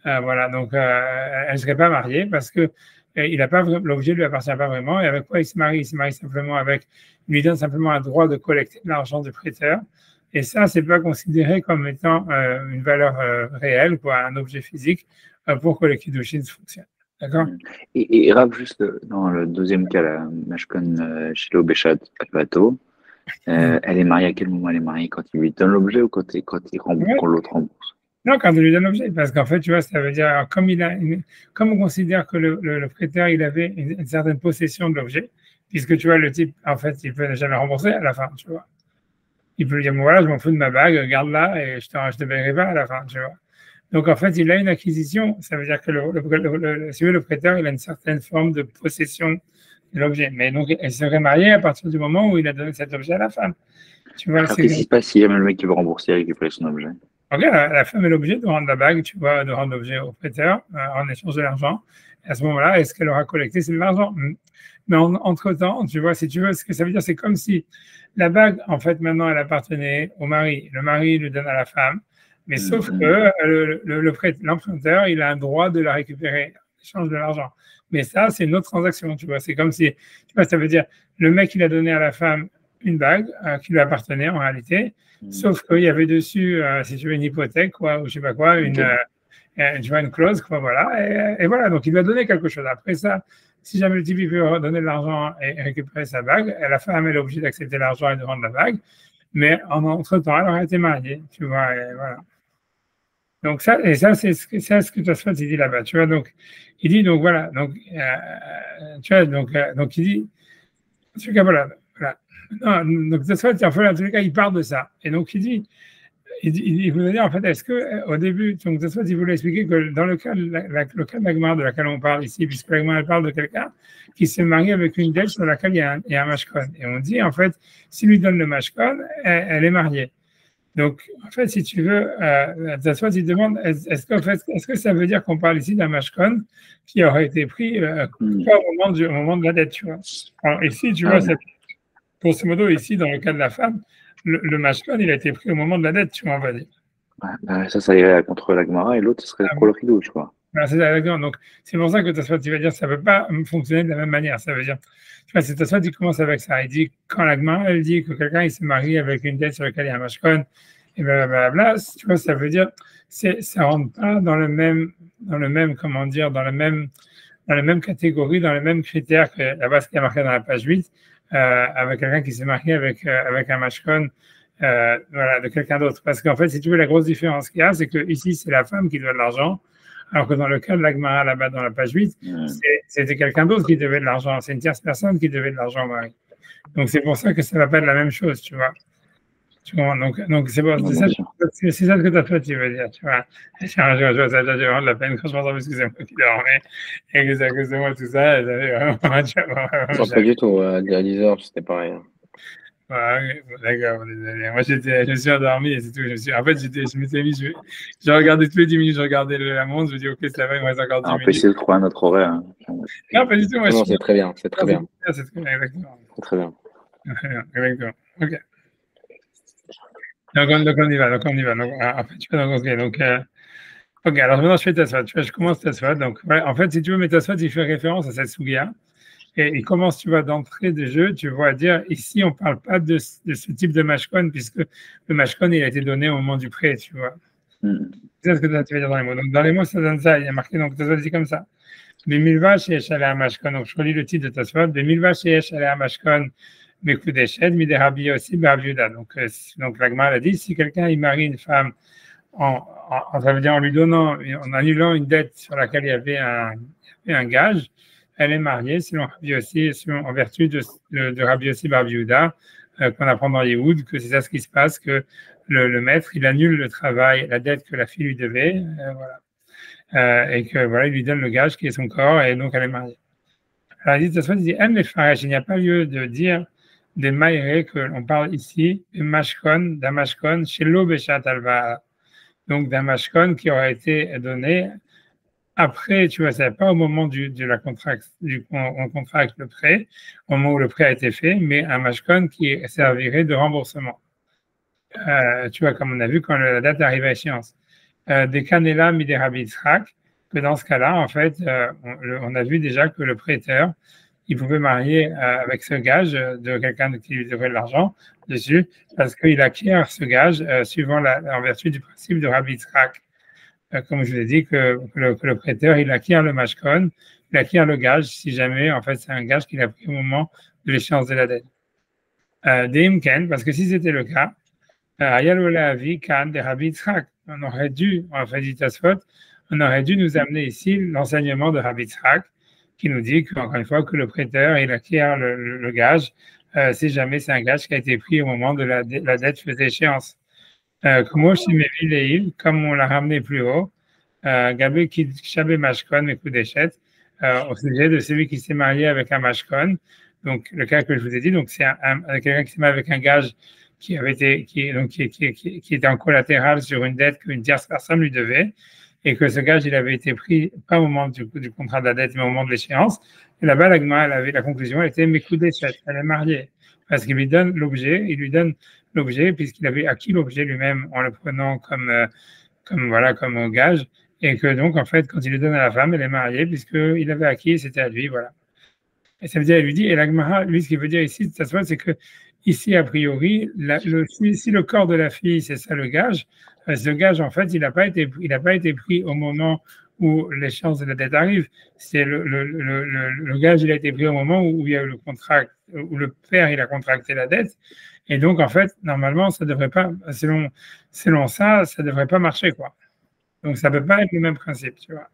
voilà, donc elle ne serait pas mariée parce que l'objet ne lui appartient pas vraiment. Et avec quoi il se marie? Il se marie simplement il lui donne simplement un droit de collecter l'argent du prêteur. Et ça, c'est pas considéré comme étant une valeur réelle, quoi, un objet physique pour que le Kiddushin fonctionne. D'accord? Et Rav, juste dans le deuxième cas, la Mashkon Shelo Beshat Alvato, elle est mariée à quel moment elle est mariée? Quand il lui donne l'objet ou quand l'autre rembourse? Non, quand on lui donne l'objet, parce qu'en fait, tu vois, ça veut dire, comme on considère que le prêteur, il avait une certaine possession de l'objet, puisque tu vois, le type, en fait, il peut ne jamais rembourser à la fin, tu vois. Il peut lui dire, bon, voilà, je m'en fous de ma bague, garde-la et je te paierai pas à la fin, tu vois. Donc, en fait, il a une acquisition, ça veut dire que le prêteur, il a une certaine forme de possession de l'objet. Mais donc, elle serait mariée à partir du moment où il a donné cet objet à la femme. Tu vois, qu'est-ce qui se passe si jamais le mec qui veut rembourser et récupérer son objet? Regarde, la femme est obligée de rendre la bague, tu vois, de rendre l'objet au prêteur en échange de l'argent. Et à ce moment-là, est-ce qu'elle aura collecté c'est de l'argent? Mais entre-temps, tu vois, si tu veux, ce que ça veut dire, c'est comme si la bague, en fait, maintenant, elle appartenait au mari. Le mari le donne à la femme, mais sauf que l'emprunteur, il a un droit de la récupérer en échange de l'argent. Mais ça, c'est une autre transaction, tu vois. C'est comme si, tu vois, ça veut dire, le mec, il a donné à la femme une bague qui lui appartenait en réalité, sauf qu'il y avait dessus, si tu veux, une hypothèque, quoi, ou je sais pas quoi, tu vois, une clause, quoi, voilà. Et voilà, donc il lui a donné quelque chose. Après ça, si jamais le type il veut donner de l'argent et récupérer sa bague, la femme elle est obligée d'accepter l'argent et de rendre la bague, mais entre-temps, elle aurait été mariée, tu vois, et voilà. Donc ça, c'est ce que Tosfot il dit là-bas, tu vois. Donc il dit donc voilà, donc tu vois, donc il dit, en tout cas voilà. Non, donc Tosfot en fait, en tous les cas, il parle de ça, et donc il voulait dire en fait, est-ce que au début, donc Tosfot il voulait expliquer que dans le cas de la Gemara de laquelle on parle ici, puisque la Gemara elle parle de quelqu'un qui s'est marié avec une dette sur laquelle il y a un mashkon, et on dit en fait, s'il lui donne le mashkon, elle est mariée. Donc, en fait, si tu veux, Tosfot il demande est-ce que ça veut dire qu'on parle ici d'un mashkon qui aurait été pris au moment de la dette, tu vois. Alors, ici, tu vois, grosso modo, ici, dans le cas de la femme, le mashkon, il a été pris au moment de la dette, tu vois, on va dire. Ça irait contre la Gemara et l'autre, ce serait pour le Ridou, je crois. Donc, c'est pour ça que Tosfot il va dire que ça ne peut pas fonctionner de la même manière. Ça veut dire, tu vois, c'est Tosfot qui commence avec ça. Il dit, quand la Gemara, elle dit que quelqu'un il s'est marié avec une dette sur laquelle il y a un mashkon, et blablabla, tu vois, ça veut dire, ça ne rentre pas dans le même, comment dire, dans la même catégorie, dans les mêmes critères que là-bas, ce qui est marqué dans la page 8, avec quelqu'un qui s'est marié avec un mashkon voilà, de quelqu'un d'autre. Parce qu'en fait, si tu veux, la grosse différence qu'il y a, c'est que ici, c'est la femme qui doit de l'argent, alors que dans le cas de l'Agmara, là-bas, dans la page 8, c'était quelqu'un d'autre qui devait de l'argent. C'est une tierce personne qui devait de l'argent au mari. Donc, c'est pour ça que ça ne va pas être la même chose, tu vois. Tu comprends? Donc c'est bon, c'est ça que tu as fait, tu veux dire, tu vois. J'ai vraiment de la peine quand je m'entends, parce que c'est moi qui dormais, et que c'est à cause de moi, tout ça, ça fait vraiment, tu vois, Non, pas du tout. À 10 heures, c'était pareil. Ouais, d'accord, désolé. Moi, je me suis endormi et c'est tout. En fait, je m'étais mis, je regardais tous les 10 minutes, je regardais la montre, je me dis, ok, ça va, il me reste encore 10 minutes. On peut essayer de trouver un autre horaire. Hein. Non, pas du tout. Moi, non, c'est très bien, c'est très bien. C'est très bien, exactement. C'est très bien. Exactement. Ok. Donc, on y va. Donc, en fait, tu vois, ok, alors maintenant, je fais Tosfot. Tu vois, je commence Tosfot. Donc, ouais, en fait, si tu veux, mes Tosfot, il fait référence à cette Sugia. Et il commence, tu vois, d'entrée de jeu, tu vois, à dire, ici, on ne parle pas de ce type de mashkon, puisque le mashkon, il a été donné au moment du prêt, tu vois. C'est ce que tu veux dire dans les mots. Donc, dans les mots, ça donne ça. Il y a marqué, donc, Tosfot dit comme ça. Bemilva sheyesh alea mashkon. Donc, je relis le titre de Tosfot. Bemilva sheyesh alea mashkon. Mekudeshet, Miderabi aussi, Barbiuda. Donc, la Gemara a dit, si quelqu'un il marie une femme ça veut dire en lui donnant, en annulant une dette sur laquelle il y avait un gage, elle est mariée selon Rabbi Yossi, en vertu de Rabbi Yossi Barbiuda, qu'on apprend dans Yehoud, que c'est ça ce qui se passe, que le maître, il annule le travail, la dette que la fille lui devait, voilà. Et que voilà, il lui donne le gage qui est son corps, et donc elle est mariée. Alors, il dit, il n'y a pas lieu de dire des maïrés que l'on parle ici, d'un mashkon, chez l'obéchat alva. Donc, d'un mashkon qui aurait été donné après, tu vois, c'est pas au moment de la contract, on contracte le prêt, au moment où le prêt a été fait, mais un mashkon qui servirait de remboursement. Tu vois, comme on a vu quand la date arrive à échéance. Des canela miderabi Yitzhak, que dans ce cas-là, en fait, on a vu déjà que le prêteur, il pouvait marier avec ce gage de quelqu'un qui lui devait de l'argent dessus, parce qu'il acquiert ce gage suivant en vertu du principe de Rabbi Yitzhak. Comme je vous ai dit, que le prêteur, il acquiert le mashkon, il acquiert le gage, si jamais, en fait, c'est un gage qu'il a pris au moment de l'échéance de la dette. Deimken, parce que si c'était le cas, Ayalola Kan de Rabbi Yitzhak, on aurait dû, en fait, dit Tosfot, on aurait dû nous amener ici l'enseignement de Rabbi Yitzhak, qui nous dit qu'encore une fois, que le prêteur, il acquiert le gage, si jamais c'est un gage qui a été pris au moment de la dette faisait échéance. Comme on l'a ramené plus haut, Gabé qui Shabé Mashkon et Koudeshet, au sujet de celui qui s'est marié avec un Mashkon. Donc, le cas que je vous ai dit, donc c'est quelqu'un qui s'est marié avec un gage qui était en collatéral sur une dette qu'une tierce personne lui devait, et que ce gage, il avait été pris pas au moment du contrat de la dette, mais au moment de l'échéance. Et là-bas, la conclusion, elle était Mekoudeshet, elle est mariée, parce qu'il lui donne l'objet, puisqu'il avait acquis l'objet lui-même en le prenant comme gage, et que donc, en fait, quand il le donne à la femme, elle est mariée, puisqu'il avait acquis, c'était à lui, voilà. Et ça veut dire, elle lui dit, et la Gemara, lui, ce qu'il veut dire ici, c'est que ici, a priori, si le corps de la fille, c'est ça le gage, ce gage, en fait, il n'a pas été pris au moment où l'échéance de la dette arrive. C'est le gage, il a été pris au moment où il y a eu le contrat, où le père, il a contracté la dette. Et donc, en fait, normalement, ça devrait pas, selon ça devrait pas marcher, quoi. Donc, ça peut pas être le même principe, tu vois.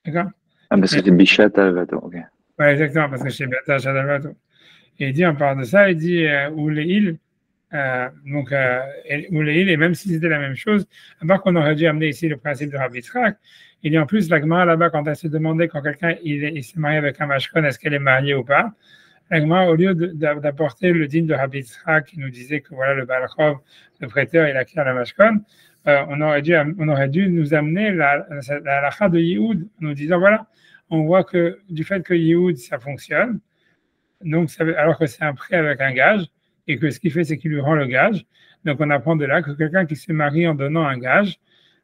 D'accord? Ah, parce que c'est Bichat Alvato, ok. Ouais, exactement, parce que c'est Bata Shadalvato. Et il dit, on parle de ça, il dit, ou les îles, et même si c'était la même chose, à part qu'on aurait dû amener ici le principe de Rabbi Yitzhak, il y a en plus la Gemara là-bas, quand elle se demandait quand quelqu'un il s'est marié avec un mashkon, est-ce qu'elle est mariée ou pas, la Gemara, au lieu d'apporter le digne de Rabbi Yitzhak qui nous disait que voilà, le Balchov, le prêteur, il acquiert la mashkon, on aurait dû nous amener la halakha de Yehoud, en nous disant voilà, on voit que du fait que Yehoud, ça fonctionne, donc alors que c'est un prêt avec un gage, et que ce qu'il fait, c'est qu'il lui rend le gage. Donc, on apprend de là que quelqu'un qui se marie en donnant un gage,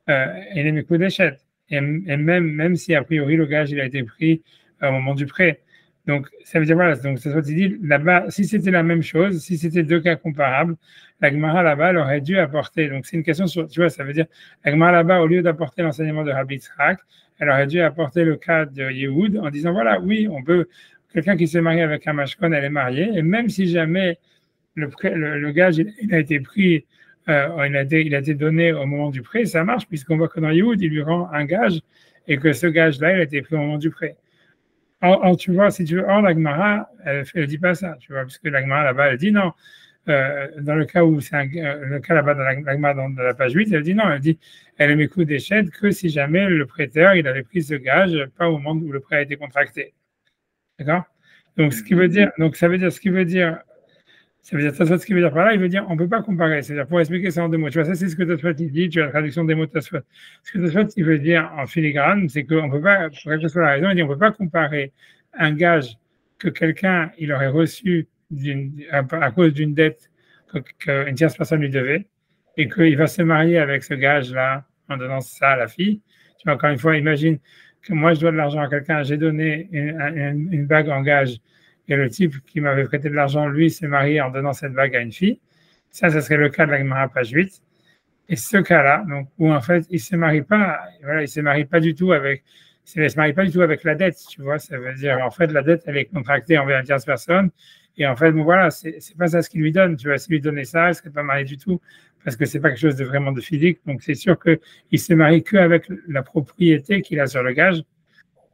il est Mekoudeshet. Et même si, a priori, le gage, il a été pris au moment du prêt. Donc, ça veut dire, voilà, donc ça se dit, là-bas, si c'était la même chose, si c'était deux cas comparables, la Gemara là-bas, elle aurait dû apporter, donc c'est une question sur, tu vois, ça veut dire, la Gemara là-bas, au lieu d'apporter l'enseignement de Rabbi Yitzhak, elle aurait dû apporter le cas de Yehoud en disant, voilà, oui, on peut, quelqu'un qui s'est marié avec un mashkon, elle est mariée, et même si jamais le gage, il a été pris, il a été donné au moment du prêt, ça marche, puisqu'on voit que dans Yehud, il lui rend un gage, et que ce gage-là, il a été pris au moment du prêt. Or, tu vois, si tu veux, la Gemara, elle ne dit pas ça, tu vois, puisque la Gemara là-bas, elle dit non. Dans le cas où c'est le cas là-bas dans la Gemara, dans la page 8, elle dit non, elle dit elle m'écoute des chèques que si jamais le prêteur, il avait pris ce gage, pas au moment où le prêt a été contracté. D'accord? Donc, ce qui veut dire, donc ça veut dire, ce qui veut dire, ça veut dire, ce qui veut dire par là, il veut dire, on ne peut pas comparer. C'est-à-dire, pour expliquer ça en deux mots, tu vois, ça c'est ce que Tosfot il dit, tu as la traduction des mots de Tosfot. Ce que Tosfot il veut dire en filigrane, c'est qu'on ne peut pas, pour quelle que soit la raison, il dit, on ne peut pas comparer un gage que quelqu'un, il aurait reçu à cause d'une dette qu'une tierce personne lui devait, et qu'il va se marier avec ce gage-là en donnant ça à la fille. Tu vois, encore une fois, imagine que moi, je dois de l'argent à quelqu'un, j'ai donné une bague en gage, et le type qui m'avait prêté de l'argent, lui, s'est marié en donnant cette bague à une fille. Ça serait le cas de la Gemara, page 8. Et ce cas-là, donc, où en fait, il ne se marie pas, voilà, il se marie pas du tout avec, il se marie pas du tout avec la dette, tu vois. Ça veut dire, en fait, la dette, elle est contractée envers une tierce personne. Et en fait, bon, voilà, c'est pas ça ce qu'il lui donne, tu vois. S'il lui donnait ça, il ne serait pas marié du tout, parce que c'est pas quelque chose de vraiment de physique. Donc, c'est sûr qu'il se marie qu'avec la propriété qu'il a sur le gage.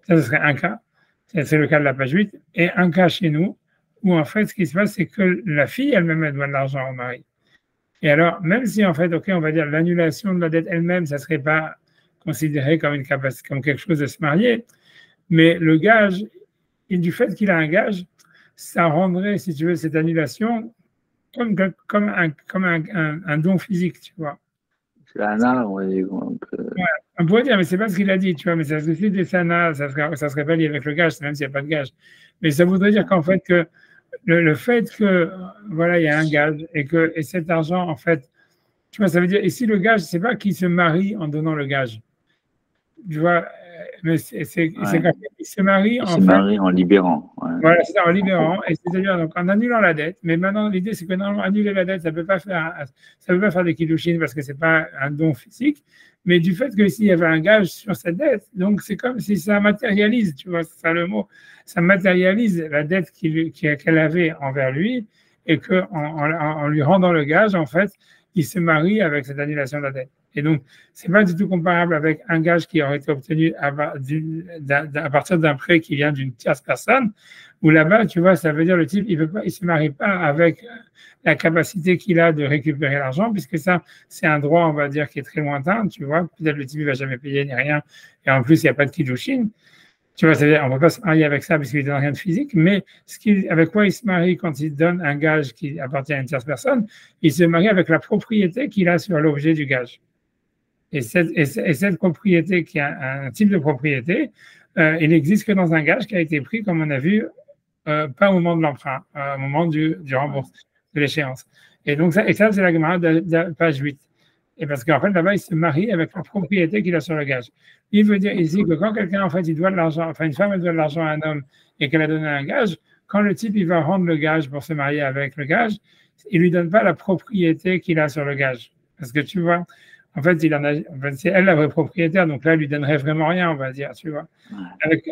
Ça, ce serait un cas. C'est le cas de la page 8. Et un cas chez nous, où en fait, ce qui se passe, c'est que la fille elle-même, elle doit de l'argent au mari. Et alors, même si en fait, ok, on va dire l'annulation de la dette elle-même, ça ne serait pas considéré comme comme quelque chose de se marier, mais le gage, et du fait qu'il a un gage, ça rendrait, si tu veux, cette annulation comme un don physique, tu vois. C'est un on va dire. Ouais, on pourrait dire, mais c'est pas ce qu'il a dit, tu vois, mais ça serait des sanas, ça serait pas lié avec le gage, même s'il n'y a pas de gage. Mais ça voudrait dire qu'en fait, que le fait que, voilà, il y a un gage et cet argent, en fait, tu vois, ça veut dire, et si le gage, c'est pas qu'il se marie en donnant le gage, tu vois, mais c'est quand il se marie en libérant. Ouais. Voilà, c'est ça, en libérant, et c'est-à-dire donc en annulant la dette. Mais maintenant, l'idée, c'est que normalement, annuler la dette, ça ne peut pas faire des kiddushin parce que ce n'est pas un don physique. Mais du fait que s'il y avait un gage sur cette dette, donc c'est comme si ça matérialise, tu vois, c'est ça le mot, ça matérialise la dette qu'elle avait envers lui, et qu'en en lui rendant le gage, en fait, il se marie avec cette annulation de la dette. Et donc, ce n'est pas du tout comparable avec un gage qui aurait été obtenu à partir d'un prêt qui vient d'une tierce personne, où là-bas, tu vois, ça veut dire le type, il ne se marie pas avec la capacité qu'il a de récupérer l'argent, puisque ça, c'est un droit, on va dire, qui est très lointain, tu vois. Peut-être le type, il ne va jamais payer ni rien, et en plus, il n'y a pas de kiddushin. Tu vois, c'est-à-dire, on ne peut pas se marier avec ça parce qu'il ne donne rien de physique, mais avec quoi il se marie quand il donne un gage qui appartient à une tierce personne, il se marie avec la propriété qu'il a sur l'objet du gage. Et cette propriété, qui est un type de propriété, il n'existe que dans un gage qui a été pris, comme on a vu, pas au moment de l'emprunt, au moment du remboursement, de l'échéance. Et donc, ça c'est la Gemara de page 8. Et parce qu'en fait, là-bas, il se marie avec la propriété qu'il a sur le gage. Il veut dire ici que quand quelqu'un, en fait, il doit de l'argent, enfin, une femme, elle doit de l'argent à un homme et qu'elle a donné un gage, quand le type, il va rendre le gage pour se marier avec le gage, il ne lui donne pas la propriété qu'il a sur le gage. Parce que tu vois, en fait, c'est elle la vraie propriétaire, donc là, elle lui donnerait vraiment rien, on va dire, tu vois.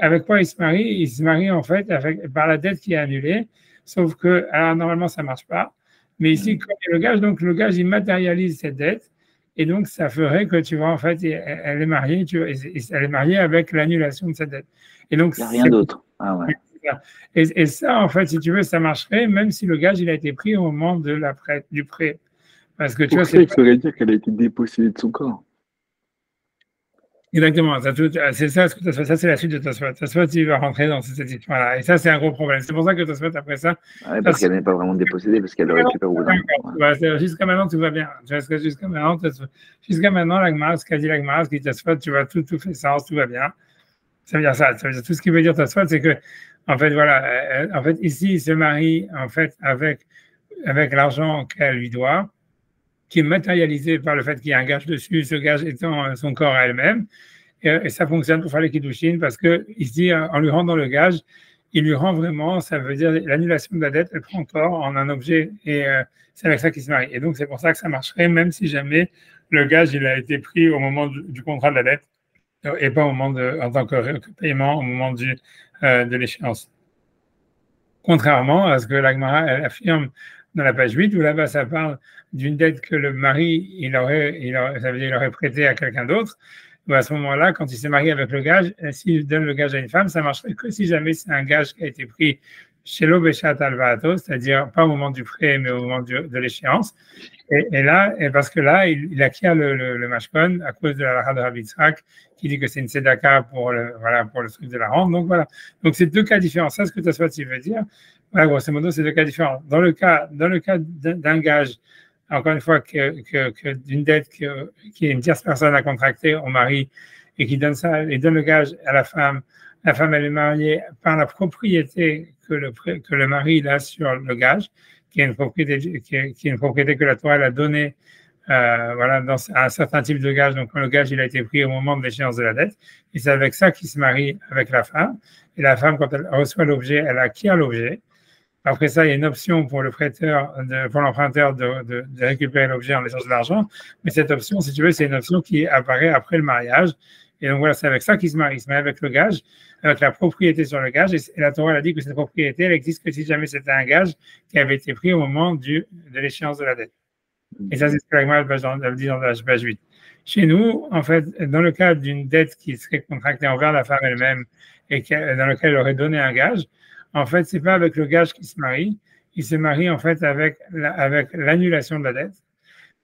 Avec quoi il se marie? Il se marie, en fait, par la dette qui est annulée, sauf que, alors, normalement, ça ne marche pas. Mais ici, quand il y a le gage, donc le gage, il matérialise cette dette, et donc, ça ferait que, tu vois, en fait, elle est mariée, tu vois, elle est mariée avec l'annulation de cette dette. Et donc, il n'y a rien d'autre. Ah ouais. Et ça, en fait, si tu veux, ça marcherait, même si le gage, il a été pris au moment du prêt. Parce que tu vois, ça veut dire qu'elle a été dépossédée de son corps. Exactement, c'est ça, ça c'est la suite de Tosfot. Tosfot, il va rentrer dans cette histoire-là. Et ça, c'est un gros problème. C'est pour ça que Tosfot, après ça. Ouais, parce qu'elle n'est pas vraiment dépossédée, parce qu'elle le récupère au bout d'un moment. Jusqu'à maintenant, tout va bien. Jusqu'à maintenant, la Gemara, ce qu'a dit la Gemara, ce qui dit Tosfot, tu vois, tout fait sens, tout va bien. Ça veut dire ça. Ça veut dire, tout ce qui veut dire Tosfot, c'est que, en fait, voilà, en fait, ici, il se marie, en fait, avec l'argent qu'elle lui doit, qui est matérialisé par le fait qu'il y a un gage dessus, ce gage étant son corps à elle-même. Et ça fonctionne pour faire les kiddushin parce que ici, en lui rendant le gage, il lui rend vraiment, ça veut dire l'annulation de la dette, elle prend corps en un objet et c'est avec ça qu'il se marie. Et donc, c'est pour ça que ça marcherait, même si jamais le gage, il a été pris au moment du contrat de la dette et pas au moment en tant que paiement, au moment de l'échéance. Contrairement à ce que la Gemara, elle affirme dans la page 8, où là-bas, ça parle d'une dette que le mari, ça veut dire, il aurait prêté à quelqu'un d'autre. À ce moment-là, quand il s'est marié avec le gage, s'il donne le gage à une femme, ça marcherait que si jamais c'est un gage qui a été pris chez l'Obeshat Alvato, c'est-à-dire pas au moment du prêt, mais au moment de l'échéance. Et là, parce que là, il acquiert le mashkon à cause de la halakha de Rabbi Yitzhak, qui dit que c'est une tzedaka pour le truc de la rente. Donc voilà. Donc c'est deux cas différents. Ça, ce que Tosfot veut dire. Voilà, grosso modo, c'est deux cas différents. Dans le cas d'un gage, encore une fois, d'une dette qui est une tierce personne à contracter au mari et qui donne ça, et donne le gage à la femme elle est mariée par la propriété que le mari a sur le gage, qui est une propriété, une propriété que la Torah a donnée dans un certain type de gage. Donc, quand le gage il a été pris au moment de l'échéance de la dette, et c'est avec ça qu'il se marie avec la femme. Et la femme, quand elle reçoit l'objet, elle acquiert l'objet. Après ça, il y a une option pour le prêteur, pour l'emprunteur de récupérer l'objet en échange de l'argent. Mais cette option, si tu veux, c'est une option qui apparaît après le mariage. Et donc voilà, c'est avec ça qu'il se marie. Il se marie avec le gage, avec la propriété sur le gage. Et la Torah elle a dit que cette propriété, elle existe que si jamais c'était un gage qui avait été pris au moment de l'échéance de la dette. Et ça, c'est ce que l'Agma dit dans la page 8. Chez nous, en fait, dans le cas d'une dette qui serait contractée envers la femme elle-même et dans laquelle elle aurait donné un gage, en fait, c'est pas avec le gage qu'il se marie. Il se marie, en fait, avec l'annulation de la dette.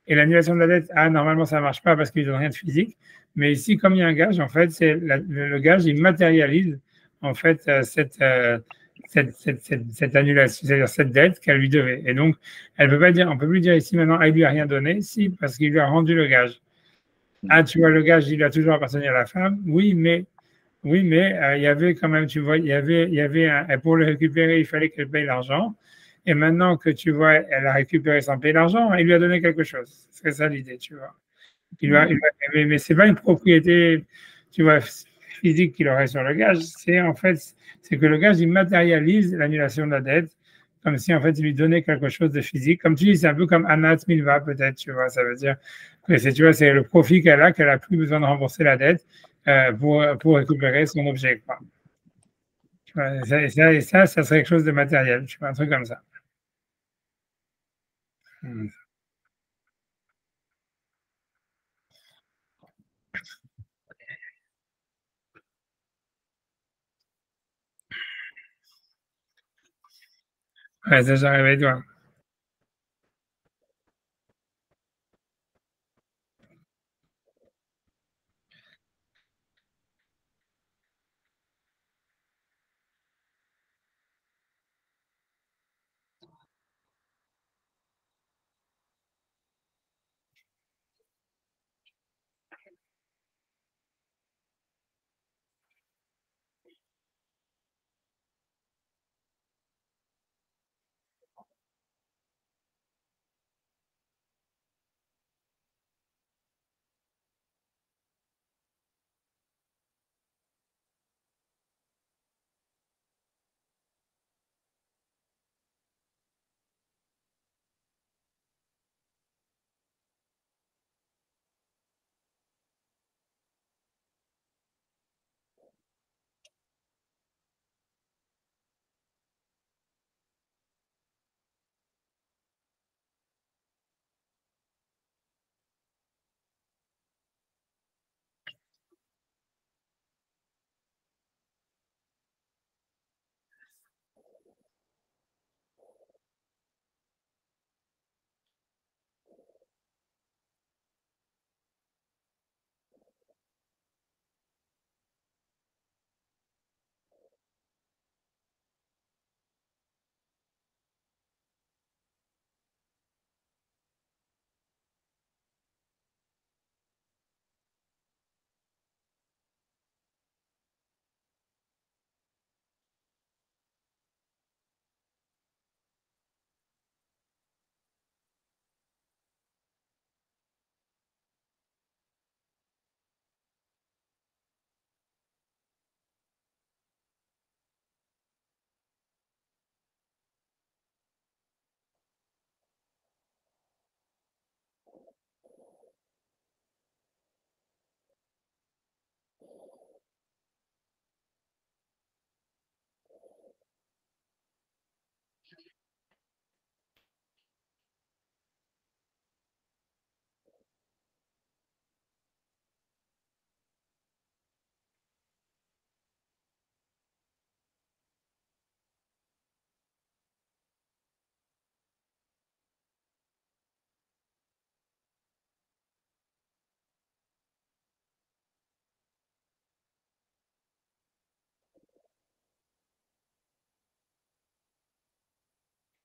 Et l'annulation de la dette, normalement, ça ne marche pas parce qu'il ne donne rien de physique. Mais ici, comme il y a un gage, en fait, le gage, il matérialise, en fait, cette annulation, c'est-à-dire cette dette qu'elle lui devait. Et donc, on ne peut plus dire ici maintenant, elle lui a rien donné, si, parce qu'il lui a rendu le gage. Tu vois, le gage, il a toujours appartenu à la femme. Oui, mais il y avait quand même, tu vois, pour le récupérer, il fallait qu'elle paye l'argent. Et maintenant que tu vois, elle a récupéré sans payer l'argent, il lui a donné quelque chose. C'est ça l'idée, tu vois. Mais c'est pas une propriété, tu vois, physique qu'il aurait sur le gage. C'est que le gage, il matérialise l'annulation de la dette, comme si en fait il lui donnait quelque chose de physique. Comme tu dis, c'est un peu comme Anat Milva, peut-être, tu vois. Ça veut dire que c'est le profit qu'elle a plus besoin de rembourser la dette pour récupérer son objet, quoi. Tu vois, ça serait quelque chose de matériel, tu vois, un truc comme ça. Ouais, c'est déjà arrivé, toi.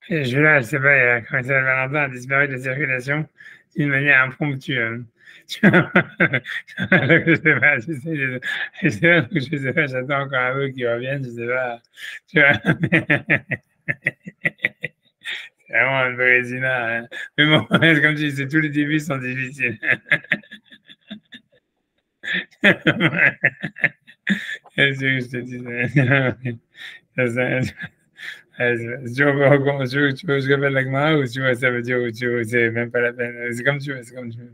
Et Julia, je sais pas, quand il Valentin a disparu de circulation d'une manière impromptue. Tu vois, je sais pas, je sais pas, j'attends encore un peu qu'il revienne, je sais pas. Tu vois, c'est vraiment un brésilien. Hein. Mais bon, comme tu dis, tous les débuts sont difficiles. Qu'est-ce que je te dis? Tu veux que je répète l'agma ou tu vois, ça veut dire ou tu vois, c'est même pas la peine. C'est comme tu veux, c'est comme tu veux.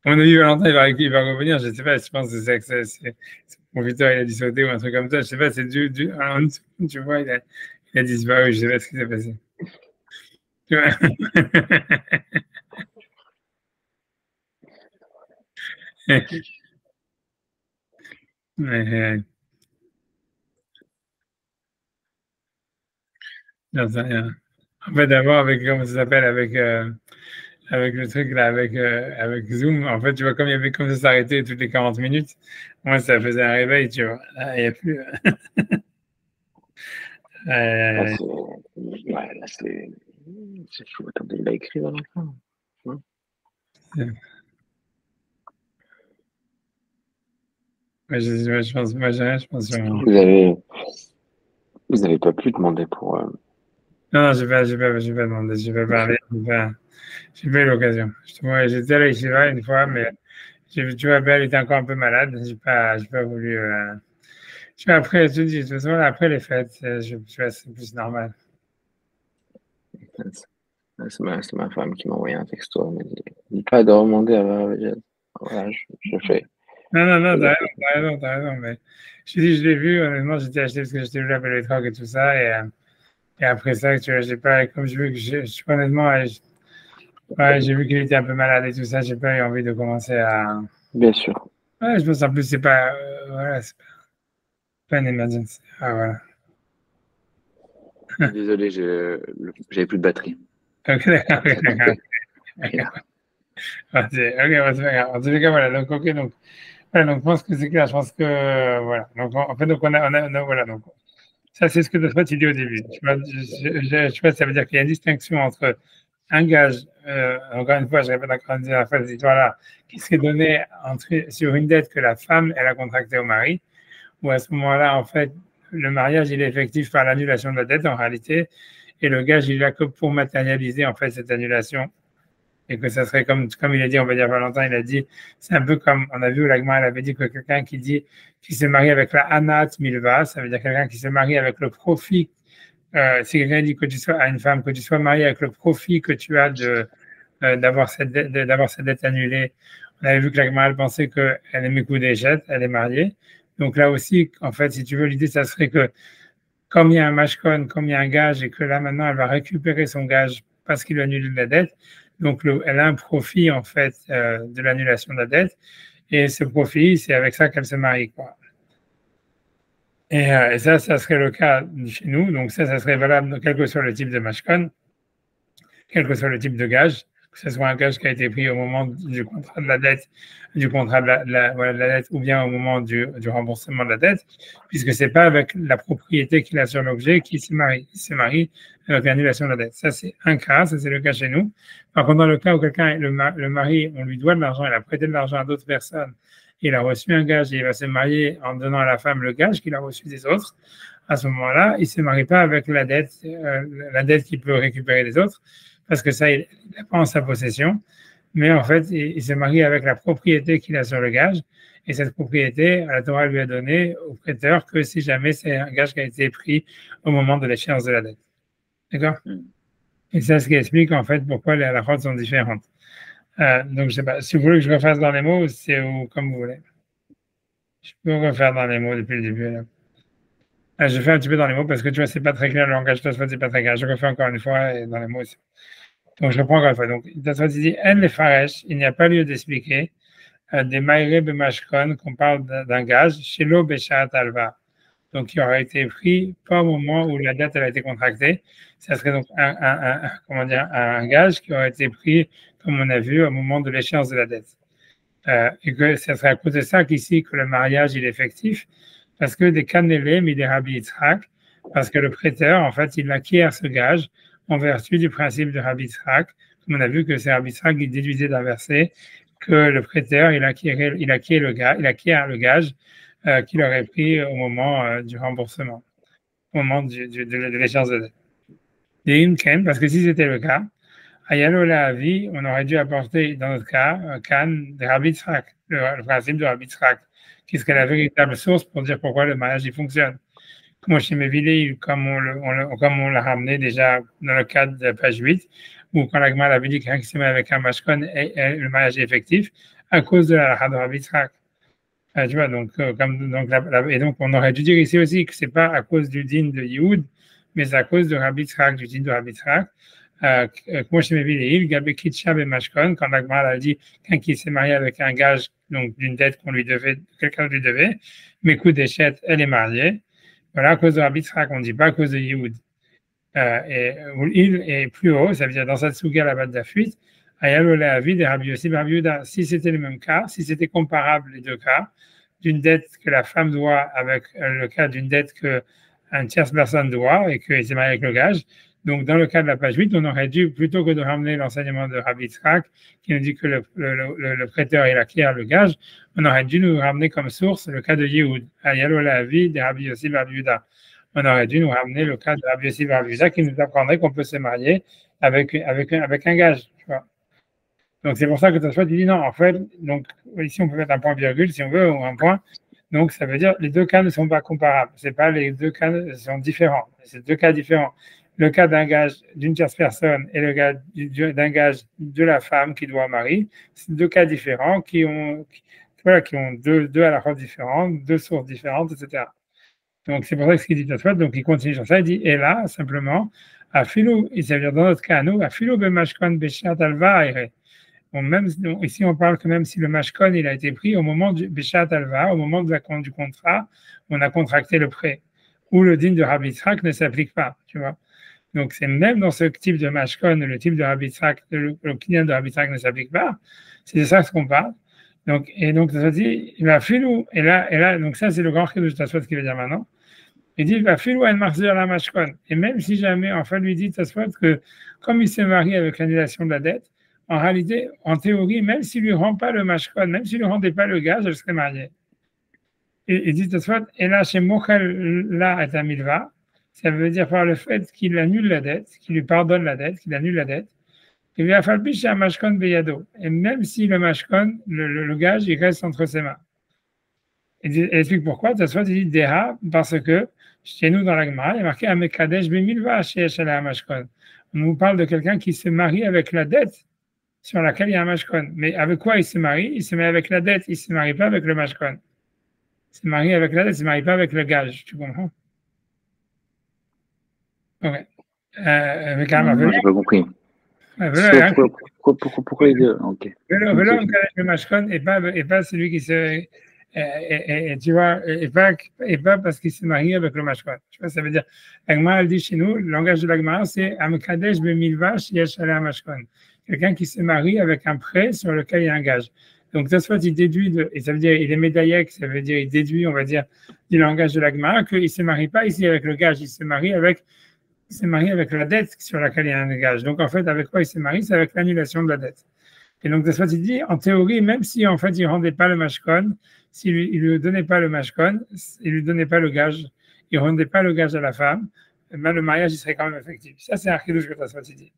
Mon ami Valentin, il va revenir, je sais pas, je pense que c'est que mon Victor, il a dû sauter ou un truc comme ça, je sais pas, c'est en une seconde, tu vois, il a disparu, je sais pas ce qui s'est passé. Tu vois? Mais, j'en sais rien. En fait, d'abord, avec, comment ça s'appelle, avec le truc là, avec Zoom, en fait, tu vois, comme il y avait comme ça s'arrêtait toutes les 40 minutes, moi, ça faisait un réveil, tu vois. Là, il n'y a plus. Là, ouais, là, c'est chaud. Attendez, il a écrit Valentin. Je pense, moi, je pense vraiment. Vous avez pas pu demander pour. Non, non, j'ai pas demandé, j'ai pas parlé, j'ai pas eu l'occasion. J'étais là ici une fois, mais tu vois, elle était encore un peu malade, j'ai pas voulu. Tu vois, après, je te dis, de toute façon, après les fêtes, tu vois, c'est plus normal. C'est ma femme qui m'a envoyé un texto. Elle m'a dit dis pas de demander à voilà, je fais. Non, non, non, t'as raison, mais je te dis, je l'ai vu, honnêtement, j'étais acheté parce que j'étais vu appelé les trocs et tout ça, et après ça, tu vois, j'ai pas, comme je veux que honnêtement, ouais, j'ai vu qu'il était un peu malade et tout ça, j'ai pas eu envie de commencer à. Bien sûr. Ouais, je pense en plus, c'est pas, voilà, c'est pas une emergency. Ah, voilà. Désolé, j'avais plus de batterie. Ok, d'accord, ok, d'accord. Rien. Ok, c'est pas grave. En tous les cas, voilà, donc, ok, donc, voilà, donc, je pense que c'est clair, je pense que, voilà. Donc, en fait, donc, voilà, donc, ça, c'est ce que toi, tu dis au début. Tu vois, ça veut dire qu'il y a une distinction entre un gage, encore une fois, je répète encore une fois cette histoire-là, qui serait donné sur une dette que la femme, elle a contractée au mari, où à ce moment-là, en fait, le mariage, il est effectif par l'annulation de la dette, en réalité, et le gage, il est là que pour matérialiser, en fait, cette annulation. Et que ça serait comme il a dit, on va dire Valentin, il a dit, c'est un peu comme, on a vu, l'Agma, elle avait dit que quelqu'un qui se marie avec la Anat Milva, ça veut dire quelqu'un qui se marie avec le profit. Si quelqu'un dit que tu sois à une femme, que tu sois marié avec le profit que tu as d'avoir cette dette annulée, on avait vu que l'Agma, elle pensait qu'elle aimait coup d'échette, elle est mariée. Donc là aussi, en fait, si tu veux, l'idée, ça serait que comme il y a un mashkon, comme il y a un gage, et que là maintenant elle va récupérer son gage parce qu'il annule la dette, donc elle a un profit en fait de l'annulation de la dette, et ce profit, c'est avec ça qu'elle se marie, quoi. Et ça serait le cas chez nous, donc ça serait valable quel que soit le type de mashkon, quel que soit le type de gage, que ce soit un gage qui a été pris au moment du contrat de la dette, voilà, de la dette, ou bien au moment du remboursement de la dette, puisque c'est pas avec la propriété qu'il a sur l'objet qu'il se marie. Il se marie avec l'annulation de la dette. Ça, c'est un cas, ça c'est le cas chez nous. Par contre, dans le cas où quelqu'un, le mari, on lui doit de l'argent, il a prêté de l'argent à d'autres personnes, il a reçu un gage et il va se marier en donnant à la femme le gage qu'il a reçu des autres, à ce moment-là, il ne se marie pas avec la dette qu'il peut récupérer des autres, parce que ça, il n'a pas en sa possession, mais en fait, il se marie avec la propriété qu'il a sur le gage, et cette propriété, la Torah lui a donné au prêteur que si jamais c'est un gage qui a été pris au moment de l'échéance de la dette. D'accord? Et c'est ce qui explique en fait pourquoi les halakhot sont différentes. Donc, je sais pas, si vous voulez que je refasse dans les mots, c'est comme vous voulez. Je peux refaire dans les mots depuis le début. Là. Je fais un petit peu dans les mots parce que tu vois, c'est pas très clair, le langage Tosfot, c'est pas très clair. Je refais encore une fois et dans les mots aussi. Donc, je reprends encore une fois. Donc, Tosfot dit En les faresh, il n'y a pas lieu d'expliquer des maïré bemashkon, qu'on parle d'un gage, chez l'eau beshat alva. Donc, qui aurait été pris pas au moment où la dette elle a été contractée. Ça serait donc comment dire, un gage qui aurait été pris, comme on a vu, au moment de l'échéance de la dette. Et que ça serait à cause de ça qu'ici, que le mariage il est effectif, parce que des canélés, mais des rabbi Yitzhak, parce que le prêteur, en fait, il acquiert ce gage en vertu du principe de Rabbi Yitzhak. Comme on a vu que c'est Rabbi Yitzhak qui déduisait d'un verset que le prêteur, il acquiert le gage qu'il aurait pris au moment du remboursement, au moment de l'échéance de dette. Et parce que si c'était le cas, Ayalo Lahavi, on aurait dû apporter, dans notre cas, un can de Rabbi Yitzhak, le principe de Rabbi Yitzhak, qui serait la véritable source pour dire pourquoi le mariage il fonctionne. Comme chez Mevili, comme on l'a ramené déjà dans le cadre de la page 8, où quand la Gemara avait dit qu'un qui se met avec un mashkon, le mariage est effectif, à cause de la de Rabbi Yitzhak. Tu vois, et donc on aurait dû dire ici aussi que c'est pas à cause du din de Yehoud, mais c'est à cause de Rabbi Yitzhak, du din de Rabbi Yitzhak. Moi, je m'ai dit, Gabi Kitcha et Mashkon, quand la Gemara a dit qu'un qui s'est marié avec un gage, donc d'une dette qu'on lui devait, quelqu'un lui devait, mais coup d'échette, elle est mariée. Voilà, à cause de Rabbi Yitzhak, on ne dit pas à cause de Yehoud. Et il est plus haut, ça veut dire dans cette souga la bas de la fuite, Ayalo Lehavi de Rabbi Yossi Bar Yehuda. Si c'était le même cas, si c'était comparable les deux cas, d'une dette que la femme doit avec le cas d'une dette qu'une tierce personne doit et qu'il s'est marié avec le gage. Donc, dans le cas de la page 8, on aurait dû, plutôt que de ramener l'enseignement de Rabbi Yitzhak, qui nous dit que le prêteur il acquiert le gage, on aurait dû nous ramener comme source le cas de Yehoud, Ayalo Lehavi de Rabbi Yossi Bar Yehuda. On aurait dû nous ramener le cas de Rabbi Yossi Bar Yehuda qui nous apprendrait qu'on peut se marier avec un gage. Tu vois. Donc, c'est pour ça que Tosfot dit non, en fait, donc ici on peut mettre un point virgule si on veut, ou un point. Donc, ça veut dire les deux cas ne sont pas comparables. C'est pas les deux cas sont différents. C'est deux cas différents. Le cas d'un gage d'une tierce personne et le cas d'un gage de la femme qui doit marier, c'est deux cas différents qui ont deux à la fois différentes, deux sources différentes, etc. Donc, c'est pour ça que ce qu'il dit Tosfot, donc il continue sur ça, il dit, et là, simplement, à philo, et ça veut dire dans notre cas, nous, à philo bemashkon beshat alva aire. Bon, même, ici, on parle que même si le mashkon, il a été pris au moment du beshat alva, au moment du contrat, on a contracté le prêt, où le din de Rabbi Yitzhak ne s'applique pas, tu vois. Donc, c'est même dans ce type de mashkon, le type de Rabbi Yitzhak, le kinyan de Rabbi Yitzhak ne s'applique pas. C'est de ça ce qu'on parle. Donc, ça veut dire, il va filou, et là, donc ça, c'est le grand chidouch de Tosfot qui veut dire maintenant. Il dit, il va filou en marzir la mashkon. Et même si jamais, enfin, lui dit Tosfot que, comme il s'est marié avec l'annulation de la dette, en réalité, en théorie, même s'il lui rend pas le mashkon, même s'il lui rendait pas le gage, elle serait mariée. Et il dit Tosfot, et là, chez Mochel, là, est un milva, ça veut dire par le fait qu'il annule la dette, qu'il lui pardonne la dette, qu'il annule la dette. Il lui a fallu chez un mashkon beyado. Et même si le mashkon, le gage, il reste entre ses mains. Il explique pourquoi. Tosfot dit Deha, parce que chez nous dans la Gemara, il y a marqué Amekadesh bemilva chez Eshala mashkon. On nous parle de quelqu'un qui se marie avec la dette sur laquelle il y a un mashkon. Mais avec quoi il se marie? Il se met avec la dette, il ne se marie pas avec le mashkon. Il se marie avec la dette, il ne se marie pas avec le gage. Tu comprends? Ok. J'ai pas compris. Pourquoi les deux? Ok. Le mashkon et pas celui qui se tu vois et pas parce qu'il se marie avec le mashkon. Tu vois, ça veut dire la Gemara elle dit chez nous, le langage de la Gemara c'est amkadesh bemilvash yeshala mashkon. Quelqu'un qui se marie avec un prêt sur lequel il y a un gage. Donc Tosfot il déduit et ça veut dire il est médaillek, ça veut dire il déduit on va dire du langage de la Gemara qu'il se marie pas ici avec le gage, il se marie avec la dette sur laquelle il y a un gage. Donc, en fait, avec quoi il s'est marié? C'est avec l'annulation de la dette. Et donc, Tosfot, il dit, en théorie, même si, en fait, il ne rendait pas le mashkon, s'il ne lui donnait pas le mashkon, il ne lui donnait pas le gage, il ne rendait pas le gage à la femme, ben, le mariage, il serait quand même effectif. Ça, c'est un chidouche que Tosfot, il dit.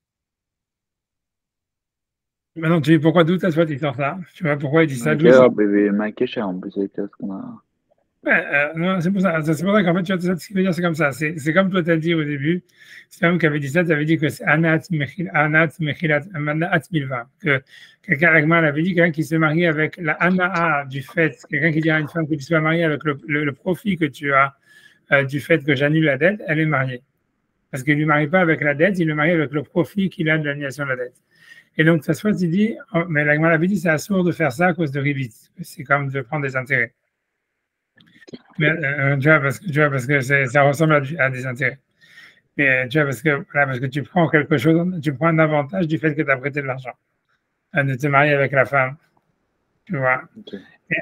Maintenant, tu dis, pourquoi d'où Tosfot, il sort ça? Tu vois, pourquoi il dit ça? En plus, avec ce qu'on a... non, c'est pour ça qu'en fait, tu vois, ce qui veut dire, c'est comme ça. C'est comme toi, tu as dit au début, c'est un homme qui avait dit ça, tu avais dit que c'est Anat Mechilat Milva. Que quelqu'un avec mal avait dit, quelqu'un qui se marie avec la Anaa du fait, quelqu'un qui dit à une femme que tu sois mariée avec le profit que tu as du fait que j'annule la dette, elle est mariée. Parce qu'il ne lui marie pas avec la dette, il le marie avec le profit qu'il a de l'annulation de la dette. Et donc, ça soit, il dit, mais la Gemara avait dit, c'est assourd de faire ça à cause de rivit. C'est comme de prendre des intérêts. Mais, tu vois, parce que ça ressemble à des intérêts. Mais tu vois, parce que tu prends quelque chose, tu prends un avantage du fait que tu as prêté de l'argent, de te marier avec la femme. Tu vois. Okay.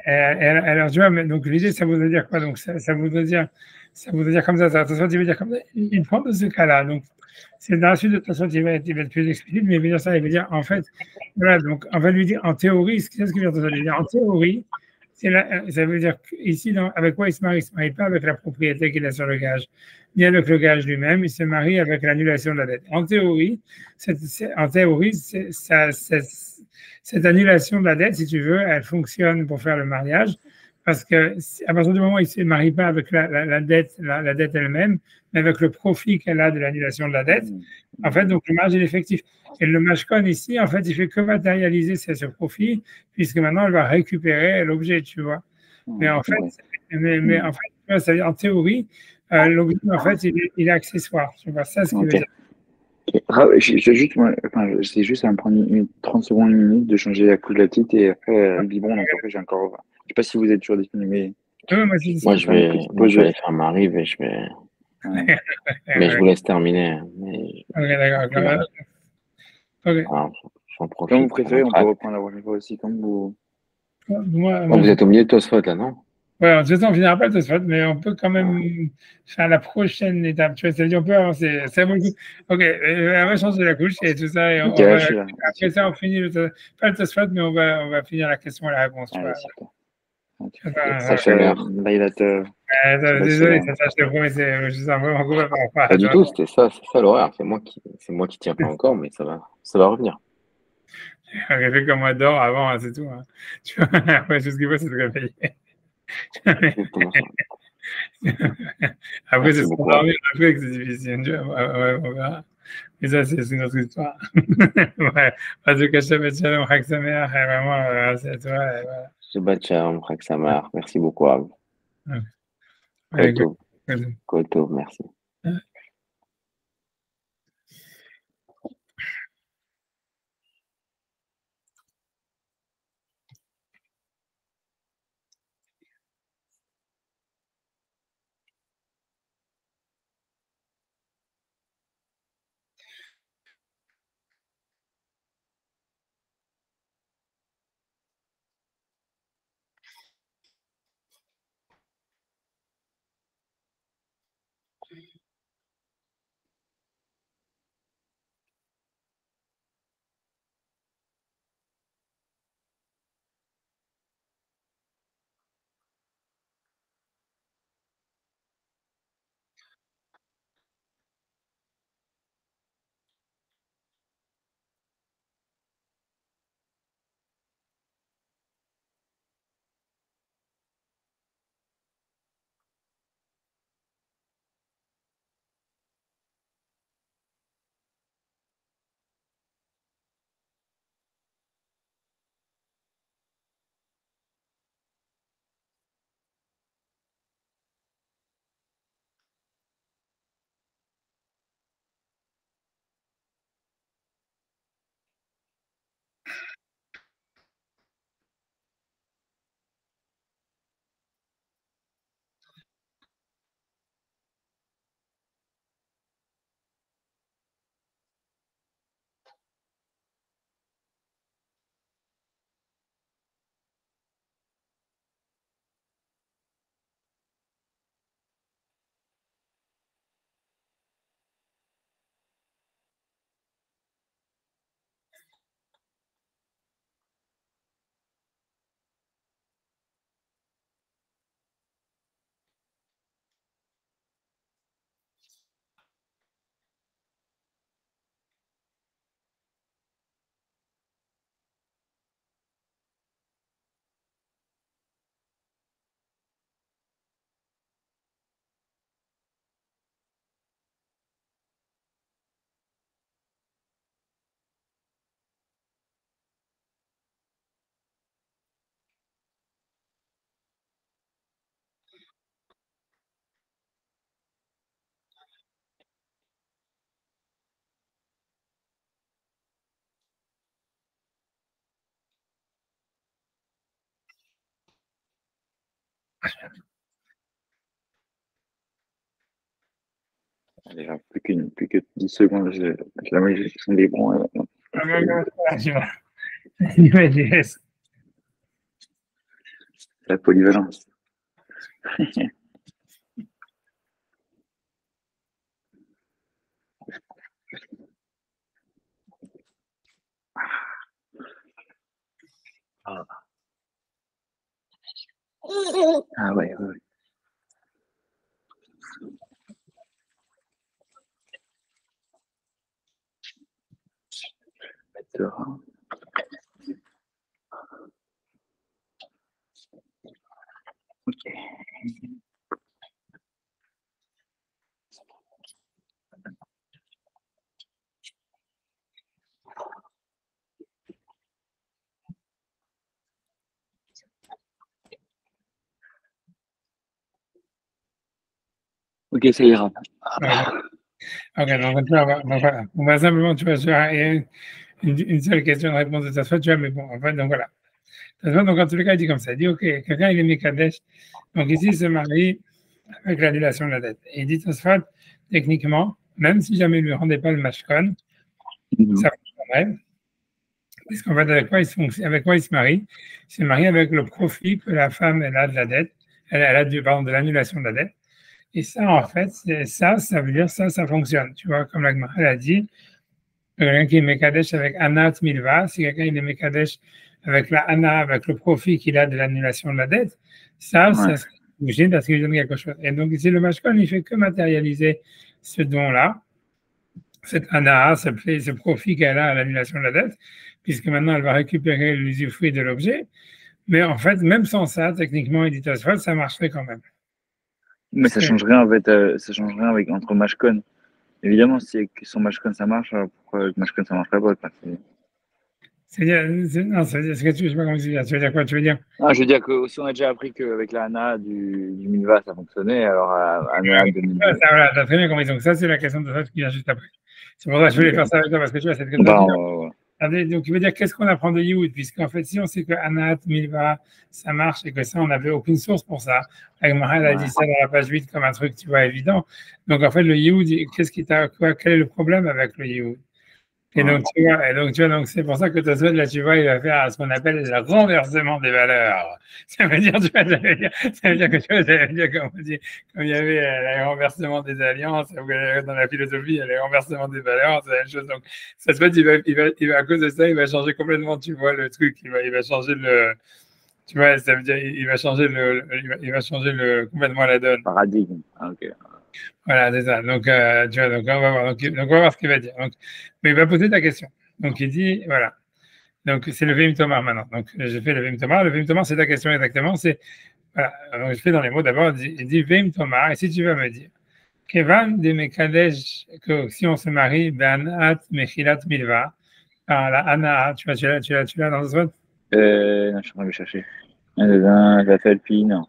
Alors, tu vois, donc l'idée, ça voudrait dire quoi? Donc, ça voudrait dire Ça voudrait dire comme ça. Tosfot, il veut dire comme ça. Il prend de ce cas-là. Donc, c'est dans la suite de Tosfot, il va être plus explicite, mais il veut dire ça. Il veut dire, en fait, voilà, donc, on va lui dire, en théorie, c'est ce que veut dire Tosfot. Il veut dire, en théorie, ça veut dire qu'ici, avec quoi il se marie? Il ne se marie pas avec la propriété qu'il a sur le gage, ni avec le gage lui-même, il se marie avec l'annulation de la dette. En théorie, cette annulation de la dette, si tu veux, elle fonctionne pour faire le mariage, parce que à partir du moment où il ne se marie pas avec la dette, la dette elle-même, mais avec le profit qu'elle a de l'annulation de la dette, en fait, donc le mariage est effectif. Et le mashkon ici, en fait, il fait que matérialiser ce profit, puisque maintenant, elle va récupérer l'objet, tu vois. Mais en fait, ça veut dire, en théorie, l'objet, en fait, il est accessoire. Tu vois, ça, ce qui veut dire. C'est juste à me prendre 30 secondes, une minute de changer la couche de la petite et après, le biberon, donc après, j'ai encore. Je sais pas si vous êtes toujours disponible, mais. Moi, je vais aller faire ma rive et je vais. Mais je vous laisse terminer. Mais... Ok, d'accord. Okay. Alors, j'en profite. Comme vous préférez, on peut reprendre la prochaine fois aussi, comme vous. Moi, vous êtes au milieu de Tosfot, là, non? Ouais, en tout cas, on finira pas Tosfot, mais on peut quand même faire la prochaine étape. Tu vois, c'est-à-dire, on peut avancer. C'est bon. Ok, on va changer la couche et tout ça. Et après ça, on finit pas le Tosfot, mais on va finir la question et la réponse. Désolé, ça je te promets, je suis vraiment complètement pas du tout, c'est ça l'horaire. C'est moi qui tiens pas encore, mais ça va revenir. Rêver comme moi dors avant, hein, c'est tout. Hein. Tu vois, après, tout ce qu'il faut, c'est de réveiller. Après, c'est s'endormir après que c'est difficile. On verra. Mais ça, c'est une autre histoire. Ouais. En tout cas, Shabbat Shalom, Chag Sameach, vraiment, c'est à toi. Voilà. Shabbat Shalom, Chag Sameach, merci beaucoup, Av. Kol Tov, merci. Allez, plus que 10 secondes, la magie sont des bons. La polyvalence. Ah ouais, ouais. Metteur. Ok. Ok, ça ira. Ok, donc voilà. On va simplement, tu vois, il y a une seule question de réponse de ta tu vois, mais bon, en fait, donc voilà. Donc en tous les cas, il dit comme ça, il dit, ok, quelqu'un il est Mekadesh, donc ici il se marie avec l'annulation de la dette. Et il dit, Tosfot, techniquement, même si jamais il ne lui rendait pas le mashkon, ça fonctionnerait, puisqu'en fait, avec quoi il se marie? Il se marie avec le profit que la femme elle a de la dette, elle a pardon, de l'annulation de la dette. Et ça, en fait, ça veut dire ça fonctionne. Tu vois, comme la Gemara a dit, quelqu'un qui est Mekadesh avec Anat Milva, si quelqu'un il est Mekadesh avec la Ana, avec le profit qu'il a de l'annulation de la dette, ça serait obligé parce qu'il donne quelque chose. Et donc ici, le Mashkon, il fait que matérialiser ce don-là, cette Ana, ce profit qu'elle a à l'annulation de la dette, puisque maintenant elle va récupérer l'usufruit de l'objet. Mais en fait, même sans ça, techniquement, il dit Tosfot, ça marcherait quand même. Mais ça change rien en fait, ça change rien entre Mashkon. Évidemment, si son Mashkon ça marche, alors pourquoi avec Mashkon ça marcherait pas? C'est-à-dire, non, ce que je sais pas comment tu veux dire. Tu veux dire quoi? Tu veux dire? Ah, je veux dire que si on a déjà appris qu'avec la Hana du Milva ça fonctionnait, alors à Hana de Milva. Voilà, t'as très bien compris. Donc ça, c'est la question de ça qui vient juste après. C'est pour ça que je voulais faire ça avec toi, parce que tu vois, cette question. Donc, il veut dire qu'est-ce qu'on apprend de Yehud, puisqu'en fait, si on sait que Anat, Milva, ça marche et que ça, on n'avait aucune source pour ça. Avec Maral a dit ça dans la page 8 comme un truc, tu vois, évident. Donc, en fait, le Yehud, quel est le problème avec le Yehud? Et donc, tu vois, donc c'est pour ça que Tosfot, là, tu vois, il va faire ce qu'on appelle le renversement des valeurs. Ça veut dire, tu vois, ça veut dire que, tu vois, ça veut dire, comme on dit, comme il y avait le renversement des alliances, dans la philosophie, il y a le renversement des valeurs, c'est la même chose. Donc, ça se fait, il va, à cause de ça, il va changer complètement, tu vois, le truc, il va changer tu vois, ça veut dire, il va changer complètement la donne. Paradigme. Ah, ok. Voilà, c'est ça. Donc, tu vois, donc on va voir. Donc, on va voir ce qu'il va dire. Donc, mais il va poser ta question. Donc, il dit, voilà. Donc, c'est le Vim Tomar maintenant. Donc, j'ai fait le Vim Tomar. Le Vim Tomar, c'est ta question exactement. C'est, voilà. Donc, je fais dans les mots d'abord. Il dit Vim Tomar. Et si tu vas me dire, Kevan de Mekadesh, que si on se marie, Banat Mechilat Milva, par la Ana, tu l'as dans ce vote? Non, je suis en train de le chercher. La Felpi, non.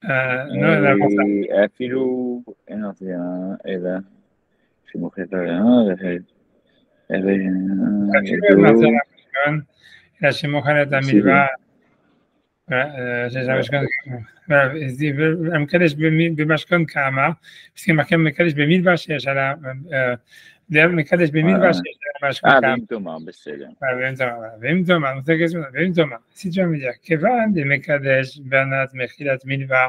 Non, la Afilo, non, c'est un, et là, je vais montrer ça, la Felpi. la Shemochanat Milva. המקדש במשכון כאמר, מקדש במדבר שיש על מקדש במדבר שיש על המשכון כאמר. ואם תאמר, si tu vas me dire, כיוון דמקדש בנת מחילת מדבר,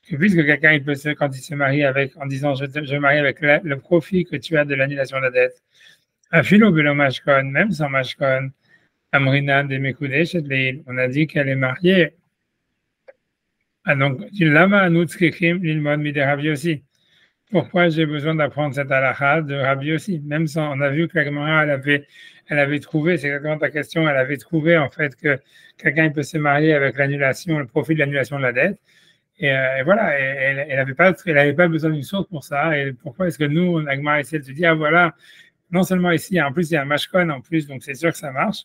que puisque quelqu'un il peut quand il se marie en disant je marie avec le profit que tu as de l'annulation de la dette, afilo belo mashkon, même sans mashkon, Amrina de Mekudesh, on a dit qu'elle est mariée. Ah, donc, Lama Anutzkekim l'ilmon mide Rabbi Yossi. Pourquoi j'ai besoin d'apprendre cette halakha de Rabbi Yossi? Même sans, on a vu que la Gemara, elle avait trouvé, c'est exactement ta question, elle avait trouvé en fait que quelqu'un peut se marier avec l'annulation, le profit de l'annulation de la dette. Et voilà, elle n'avait pas besoin d'une source pour ça. Et pourquoi est-ce que nous, la Gemara essaie de se dire, ah voilà, non seulement ici, en plus il y a un mashkon en plus, donc c'est sûr que ça marche.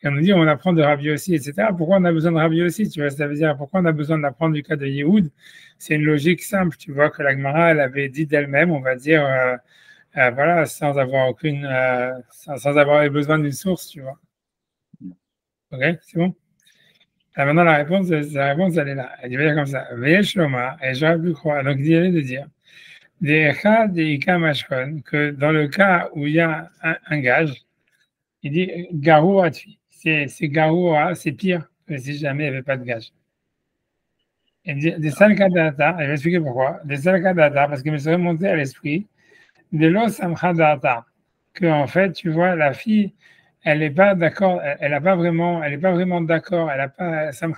Et on nous dit, on apprend de Rabbi Yossi, etc. Pourquoi on a besoin de Rabbi Yossi? Tu vois, ça veut dire, pourquoi on a besoin d'apprendre du cas de Yehoud? C'est une logique simple. Tu vois que la Gemara, elle avait dit d'elle-même, on va dire, voilà, sans avoir sans avoir besoin d'une source, tu vois. Ok, c'est bon? Alors maintenant, la réponse, elle est là. Elle va dire comme ça. Veillez Shoma, et j'aurais pu croire. Donc, il allait de dire, que dans le cas où il y a un gage, il dit Garou Atfi. C'est Garoua, c'est pire que si jamais il n'y avait pas de gage. Et des Salkadata, je vais expliquer pourquoi. Des Salkadata, parce qu'il me serait monté à l'esprit, de l'os Samkhadata, que en fait, tu vois, la fille, elle n'est pas d'accord, elle n'est pas vraiment d'accord, elle n'a pas, ça me,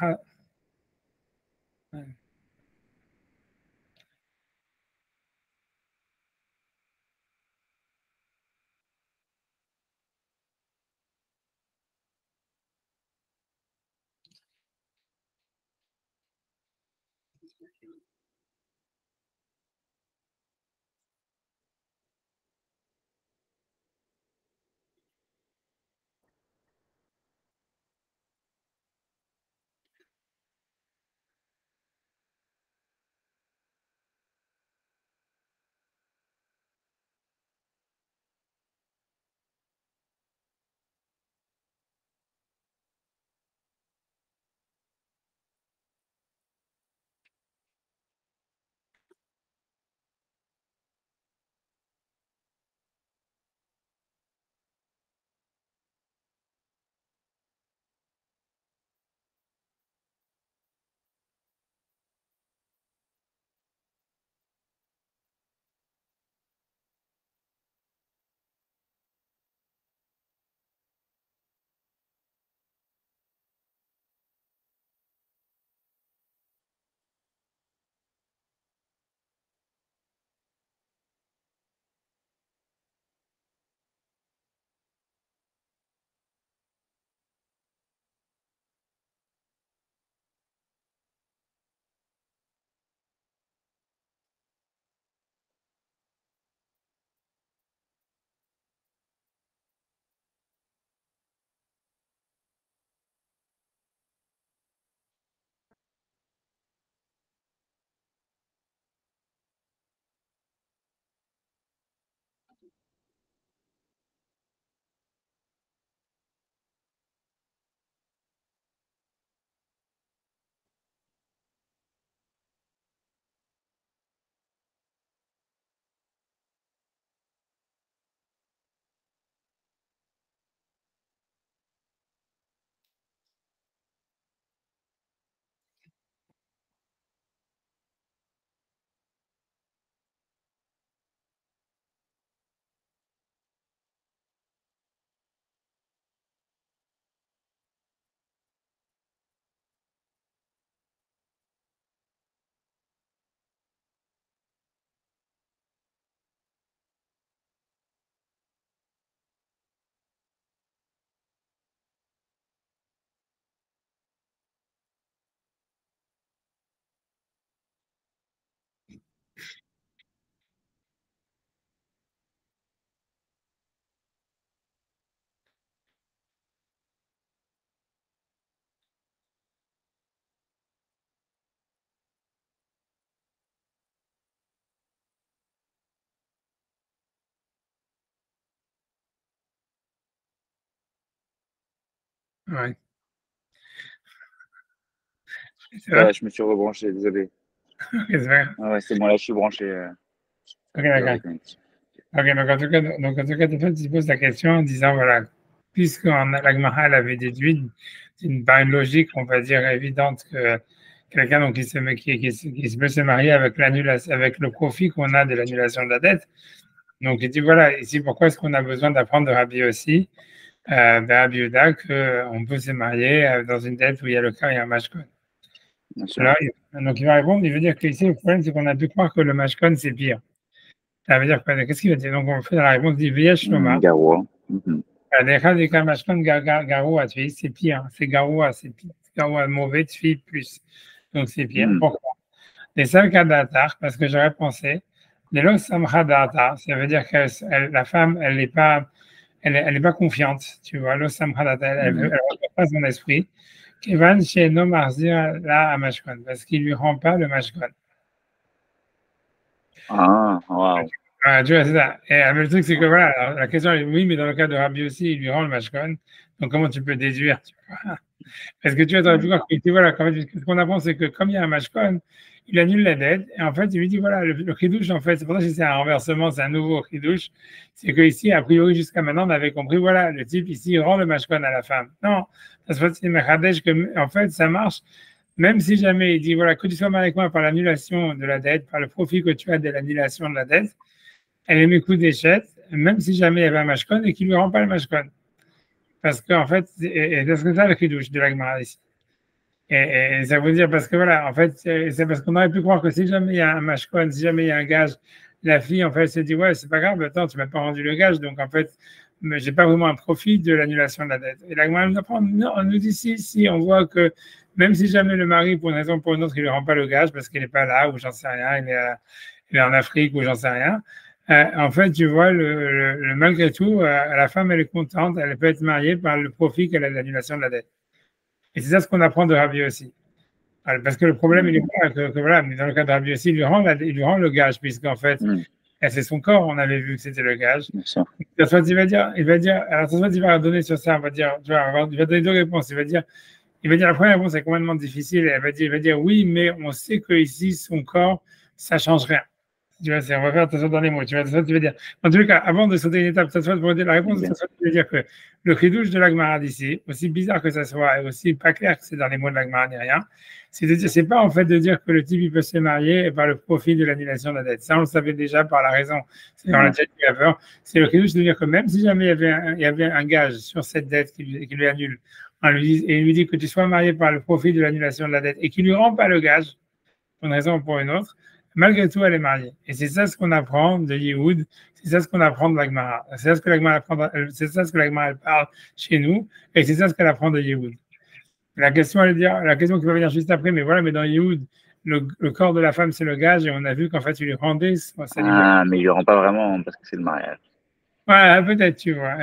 ouais, c'est vrai, Ouais, je me suis rebranché, désolé. ok, c'est vrai, Ah ouais, c'est bon, là, je suis branché. ok, Plusieurs d'accord. déconnexions. Ok, donc en tout cas, des fois, tu poses la question en disant, voilà, puisque la Gemara, elle avait déduit par une logique, on va dire, évidente que quelqu'un donc, qui peut se marier avec l'annulation, avec le profit qu'on a de l'annulation de la dette. Donc, il dit, voilà, ici, pourquoi est-ce qu'on a besoin d'apprendre de Rabbi aussi, de Rabbi Yehuda, qu'on peut se marier dans une dette où il y a le cas et un mashkon. Bien sûr. Alors, donc, il va répondre, il veut dire qu'ici, le problème, c'est qu'on a pu croire que le mashkon, c'est pire. Ça veut dire quoi? Qu'est-ce qu'il veut dire? Donc, on fait dans la réponse, il dit, Viesh Loma. Garoua. Mhm. Garoua, c'est pire, c'est Garoua, c'est pire. Garoua, mauvais, Tfi plus. Donc c'est pire. Mhm. Pourquoi? Les seuls cas d'atar, parce que j'aurais pensé, les logs samra d'atar, ça veut dire que la femme, elle est pas confiante, tu vois, lo samra d'atar, elle Mhm. ne retrouve pas son esprit. Kevan chez no marzir la à mashkon, parce qu'il lui rend pas le mashkon. Ah, waouh. Ah, tu vois, c'est ça. Et le truc, c'est que voilà, alors, la question est oui, mais dans le cas de Rabbi aussi, il lui rend le mashkon. Donc comment tu peux déduire, tu vois? Parce que tu vois, tu aurais pu voir qu'il dit, voilà, ce qu'on apprend, c'est que comme il y a un mashkon, il annule la dette, et en fait, il lui dit, voilà, le chidouche, en fait, c'est pour ça que c'est un renversement, c'est un nouveau chidouche, c'est que ici, a priori, jusqu'à maintenant, on avait compris, voilà, le type, ici, il rend le mashkon à la femme. Non, ça se passe, c'est Mechadesh, que, en fait, ça marche, même si jamais il dit, voilà, que tu sois mal avec moi par l'annulation de la dette, par le profit que tu as de l'annulation de la dette, elle est mes coups d'échette, même si jamais il y avait un mashkon et qu'il ne lui rend pas le mashkon. Parce qu'en fait, et c'est ce que ça le Kiddush de la Gemara ici. Et ça veut dire parce que voilà, en fait, c'est parce qu'on aurait pu croire que si jamais il y a un mashkon, si jamais il y a un gage, la fille en fait se dit ouais, c'est pas grave, attends, tu m'as pas rendu le gage, donc en fait, j'ai pas vraiment un profit de l'annulation de la dette. Et la Gemara nous apprend, non, on nous dit si, on voit que même si jamais le mari, pour une raison ou pour une autre, il ne rend pas le gage parce qu'il n'est pas là, ou j'en sais rien, il est en Afrique, ou j'en sais rien, en fait, tu vois, malgré tout, la femme, elle est contente, elle peut être mariée par le profit qu'elle a de l'annulation de la dette. Et c'est ça ce qu'on apprend de Rabbi aussi. Parce que le problème, il est pas que voilà, mais dans le cas de Rabbi aussi, il lui rend le gage, puisqu'en fait, c'est son corps, on avait vu que c'était le gage. Soit il va dire, alors soit il va donner sur ça, il va dire, tu vois, il va donner deux réponses. Il va dire la première réponse est complètement difficile. Il va dire oui, mais on sait que ici, son corps, ça change rien. Tu vois, on va faire attention dans les mots. Tu vas dire, en tout cas, avant de sauter une étape, pour dire la réponse, tu veux dire que le chidouche de la Gemara d'ici, aussi bizarre que ça soit, et aussi pas clair que c'est dans les mots de la Gemara ni rien, c'est pas en fait de dire que le type il peut se marier par le profit de l'annulation de la dette. Ça, on le savait déjà par la raison. On l'a déjà dit avant. C'est le chidouche de dire que même si jamais il y avait un gage sur cette dette qui lui annule, et il lui dit que tu sois marié par le profit de l'annulation de la dette et qu'il lui rend pas le gage, pour une raison ou pour une autre, malgré tout, elle est mariée. Et c'est ça ce qu'on apprend de Yehoud, c'est ça ce qu'on apprend de la Gemara. C'est ça ce que la Gemara parle chez nous, et c'est ça ce qu'elle apprend de Yehoud. La question qui va venir juste après, mais voilà, mais dans Yehoud, le corps de la femme, c'est le gage, et on a vu qu'en fait, il lui rendait sa liberté. Ah, mais il ne rend pas vraiment parce que c'est le mariage. Ouais, peut-être, tu vois.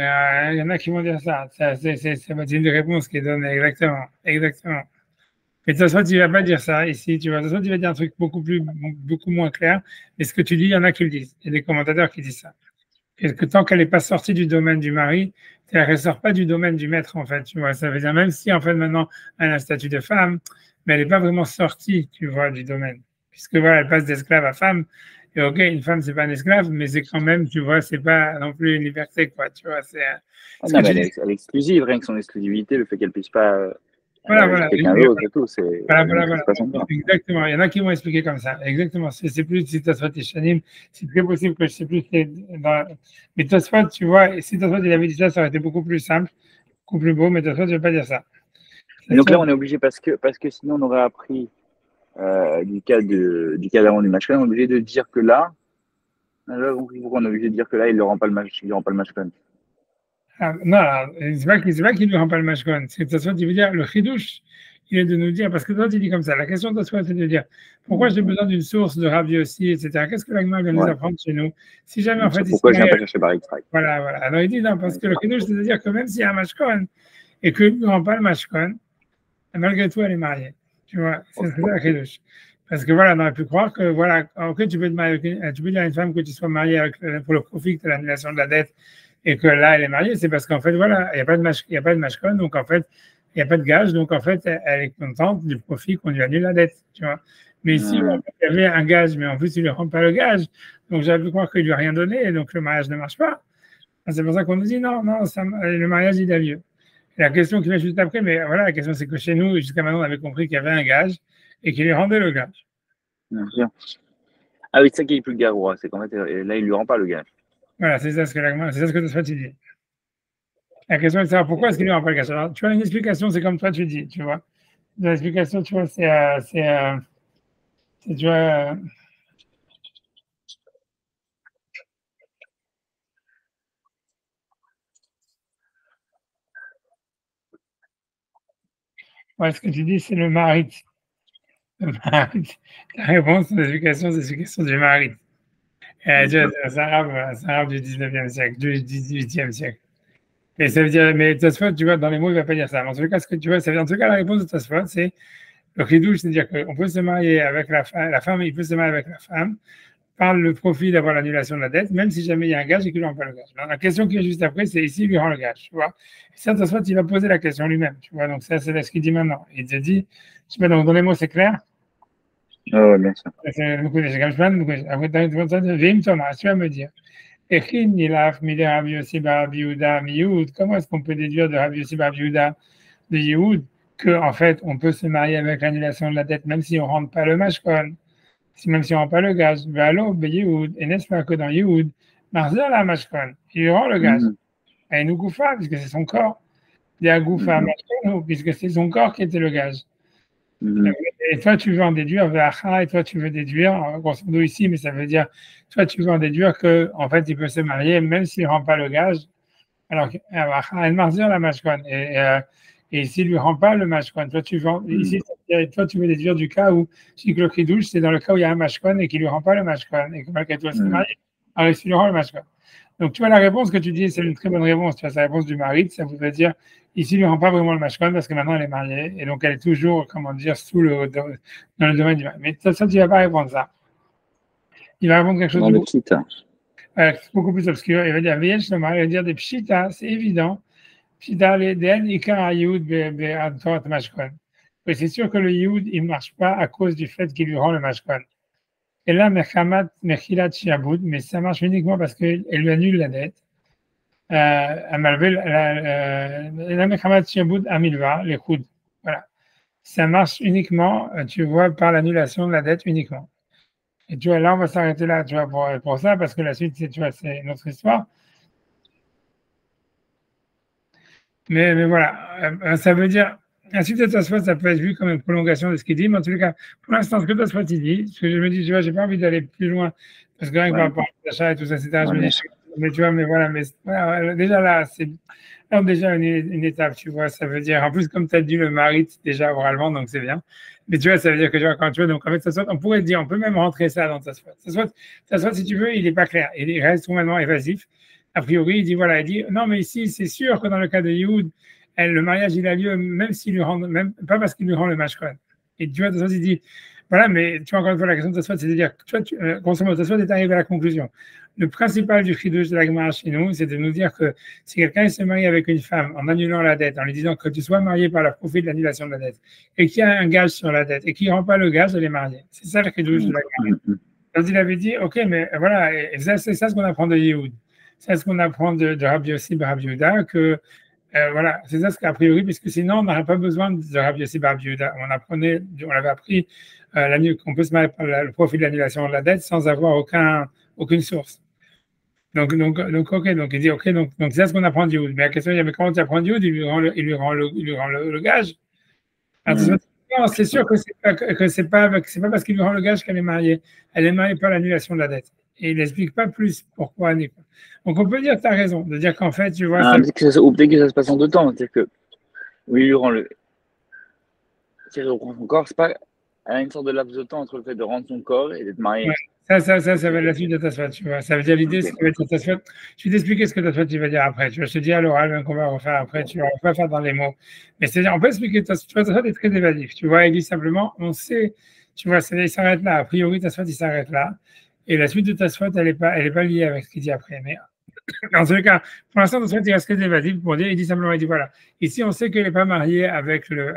Il y en a qui vont dire ça. C'est une réponse qui est donnée, exactement. Mais de toute façon, tu ne vas pas dire ça ici, tu vois. De toute façon, tu vas dire un truc beaucoup moins clair. Mais ce que tu dis, il y en a qui le disent. Il y a des commentateurs qui disent ça. Et que tant qu'elle n'est pas sortie du domaine du mari, elle ne sort pas du domaine du maître, en fait, tu vois. Ça veut dire, même si, en fait, maintenant, elle a un statut de femme, mais elle n'est pas vraiment sortie, tu vois, du domaine. Puisque, voilà, elle passe d'esclave à femme. Et ok, une femme, c'est pas un esclave, mais c'est quand même, tu vois, c'est pas non plus une liberté, quoi, tu vois. Non, mais elle est exclusive, rien que son exclusivité, le fait qu'elle puisse pas... Voilà. Quelqu'un d'autre et tout, c'est voilà. pas son corps. Exactement. Il y en a qui vont expliquer comme ça. Exactement. C'est plus si Tosfot et Shanim, c'est très possible que je sais plus. Mais Tosfot, tu vois, si Tosfot il avait dit ça, ça aurait été beaucoup plus simple, beaucoup plus beau. Mais Tosfot, je ne vais pas dire ça. Et donc là, on est obligé parce que sinon on aurait appris du cas d'avant du match. On est obligé de dire que là, on est obligé de dire que là, il ne rend pas le match, non, c'est pas qu'il ne rend pas le mashkon. C'est Tosfot, il veut dire le chidouche, il est de nous dire, parce que toi, tu dis comme ça, la question de Tosfot, c'est de dire pourquoi j'ai besoin d'une source de Rabbi aussi, etc. Qu'est-ce que l'agma vient nous apprendre chez nous? Si jamais, en fait, pourquoi je ne viens pas chercher Barik Strike? Voilà. Alors, il dit non, parce que le chidouche, c'est de dire que même s'il y a un mashkon et qu'il ne rend pas le mashkon, malgré tout, elle est mariée. Tu vois, c'est ça le chidouche. Parce que voilà, on aurait pu croire que, voilà, ok, tu peux dire à une femme que tu sois mariée pour le profit de l'annulation de la dette, et que là, elle est mariée, c'est parce qu'en fait, voilà, il n'y a pas de mashkon, donc en fait, il n'y a pas de gage, donc en fait, elle est contente du profit qu'on lui annule la dette, tu vois. Mais ici, il y avait un gage, mais en plus, il ne lui rend pas le gage, donc j'avais pu croire qu'il ne lui a rien donné, et donc le mariage ne marche pas. C'est pour ça qu'on nous dit non, le mariage, il a lieu. Et la question qui vient juste après, mais voilà, la question, c'est que chez nous, jusqu'à maintenant, on avait compris qu'il y avait un gage, et qu'il lui rendait le gage. Bien sûr. Ah oui, c'est ça qui est plus garoua, c'est qu'en fait, là, il ne lui rend pas le gage. Voilà, c'est ça ce que Tosfot dit. La question est de savoir pourquoi est-ce qu'il lui rend pas le gage. Alors, tu as une explication, c'est comme toi tu dis, tu vois. L'explication, tu vois, tu vois. Ouais, ce que tu dis, c'est le marit. La réponse aux explications, c'est l'explication du marit. C'est un arabe du 19e siècle, du 18e siècle. Mais ça veut dire, mais Tosfot, tu vois, dans les mots, il ne va pas dire ça. Mais en tout cas, ce que tu vois, ça veut dire, en tout cas, la réponse de Tosfot, c'est le chidouche, c'est-à-dire qu'on peut se marier avec la femme, il peut se marier avec la femme par le profit d'avoir l'annulation de la dette, même si jamais il y a un gage et qu'il ne rend pas le gage. Alors, la question qui est juste après, c'est ici, il lui rend le gage, tu vois. Et ça, Tosfot, il va poser la question lui-même, tu vois. Donc, ça, c'est ce qu'il dit maintenant. Il te dit, je sais pas, donc, dans les mots, c'est clair? Oui, bien sûr. Tu vas me dire. Comment est-ce qu'on peut déduire de Rabbi Yossi bar Yehuda de Yehoud que en fait on peut se marier avec l'annulation de la dette même si on ne rentre pas le mashkon, même si on ne rend pas le gage. Et n'est-ce pas que dans Yehoud, Marzal la mashkon, il rend le gage. Et nous goufa, puisque c'est son corps. des Agouf à Mashkon, puisque c'est son corps qui était le gage. Et toi, tu veux en déduire Ve'acha, et toi, tu veux déduire, grosso modo ici, mais ça veut dire, toi, tu veux en déduire que, en fait, il peut se marier même s'il ne rend pas le gage. Alors, elle marzir la Mashkon. Et s'il ne lui rend pas le Mashkon, toi, tu veux, ici, toi, tu veux déduire du cas où, si le Kiddush, c'est dans le cas où il y a un Mashkon et qu'il ne lui rend pas le Mashkon, et que malgré tout, elle s'est mariée. Alors, s'il lui rend le Mashkon. Donc, tu vois, la réponse que tu dis, c'est une très bonne réponse. Tu vois, c'est la réponse du mari, ça voudrait dire, ici, il ne lui rend pas vraiment le mashkon parce que maintenant, elle est mariée. Et donc, elle est toujours, comment dire, dans le domaine du mari. Mais ça, tu ne vas pas répondre ça. Il va répondre quelque chose de beaucoup plus obscur. Il va dire, il va dire des pshita, c'est évident. Pshita, les den, ikar ayoud, be'atorat mashkon. Et c'est sûr que le youd, il ne marche pas à cause du fait qu'il lui rend le mashkon. Et là, Mechilat Shiaboud, mais ça marche uniquement parce qu'elle lui annule la dette. La Mechilat Shiaboud Amilva, les coudes. Voilà. Ça marche uniquement, tu vois, par l'annulation de la dette uniquement. Et tu vois, là, on va s'arrêter là, tu vois, pour ça, parce que la suite, tu vois, c'est notre histoire. Mais voilà, ça veut dire, la suite de Tosfot, ça peut être vu comme une prolongation de ce qu'il dit, mais en tout cas, pour l'instant, ce que Tosfot il dit, ce que je me dis, tu vois, j'ai pas envie d'aller plus loin, parce que rien que par rapport à l'achat et tout ça, etc., je me dis, mais tu vois, mais voilà, déjà là, c'est déjà une étape, tu vois, ça veut dire, en plus, comme tu as dit le mari déjà oralement, donc c'est bien, mais tu vois, ça veut dire que, tu vois, quand tu vois, donc en fait, Tosfot, on pourrait dire, on peut même rentrer ça dans Tosfot. Tosfot, si tu veux, il n'est pas clair, il reste complètement évasif. A priori, il dit, voilà, il dit, non, mais ici, c'est sûr que dans le cas de Youd, le mariage, il a lieu même s'il lui rend, même pas parce qu'il lui rend le mashkon. Et tu vois, Tosfot, il dit, voilà, mais tu vois, encore une fois, la question de Tosfot, c'est de dire, grosso modo, Tosfot est arrivé à la conclusion. Le principal du chidouche de la Gemara chez nous, c'est de nous dire que si quelqu'un se marie avec une femme en annulant la dette, en lui disant que tu sois marié par le profit de l'annulation de la dette, et qu'il y a un gage sur la dette, et qu'il ne rend pas le gage, elle est mariée. C'est ça le chidouche de la Gemara. Donc, il avait dit, ok, mais voilà, et c'est ça ce qu'on apprend de Yehoud. C'est ce qu'on apprend de Rabbi Yossi Bar Rabbi Yehuda, que voilà, c'est ça ce qu'a priori, puisque sinon on n'aurait pas besoin de Rabbi Yossi Bar Rabbi Yehuda. On avait appris qu'on peut se marier par le profit de l'annulation de la dette sans avoir aucune source. Donc, ok, donc il dit, ok, donc c'est ça ce qu'on apprend de Yehoud. Mais la question, il y avait comment tu apprends de Yehoud, il lui rend le gage. Alors, non, c'est sûr que c'est pas parce qu'il lui rend le gage qu'elle est mariée. Elle est mariée par l'annulation de la dette. Et il n'explique pas plus pourquoi. Donc, on peut dire que tu as raison, de dire qu'en fait, tu vois. Ou peut-être que ça se passe en deux temps. C'est-à-dire que, oui, il lui rend son corps, c'est pas une sorte de laps de temps entre le fait de rendre son corps et d'être marié. Ouais. Ça va être la suite de Tosfot, tu vois. Ça veut dire l'idée, c'est que Tosfot. Je vais t'expliquer ce que Tosfot tu vas dire après. Tu vois, je te dis à l'oral qu'on va refaire après. Tu vas pas faire dans les mots. Mais c'est-à-dire, on peut expliquer Tosfot. Tu vois, Tosfot est très évasif. Tu vois, il dit simplement, on sait. Tu vois, il s'arrête là. A priori, Tosfot, il s'arrête là. Et la suite de Tosfot, elle est pas liée avec ce qu'il dit après. Mais en tout cas, pour l'instant, Tosfot, il reste très évasif pour dire. Il dit simplement, il dit voilà. Ici, on sait qu'elle n'est pas mariée avec le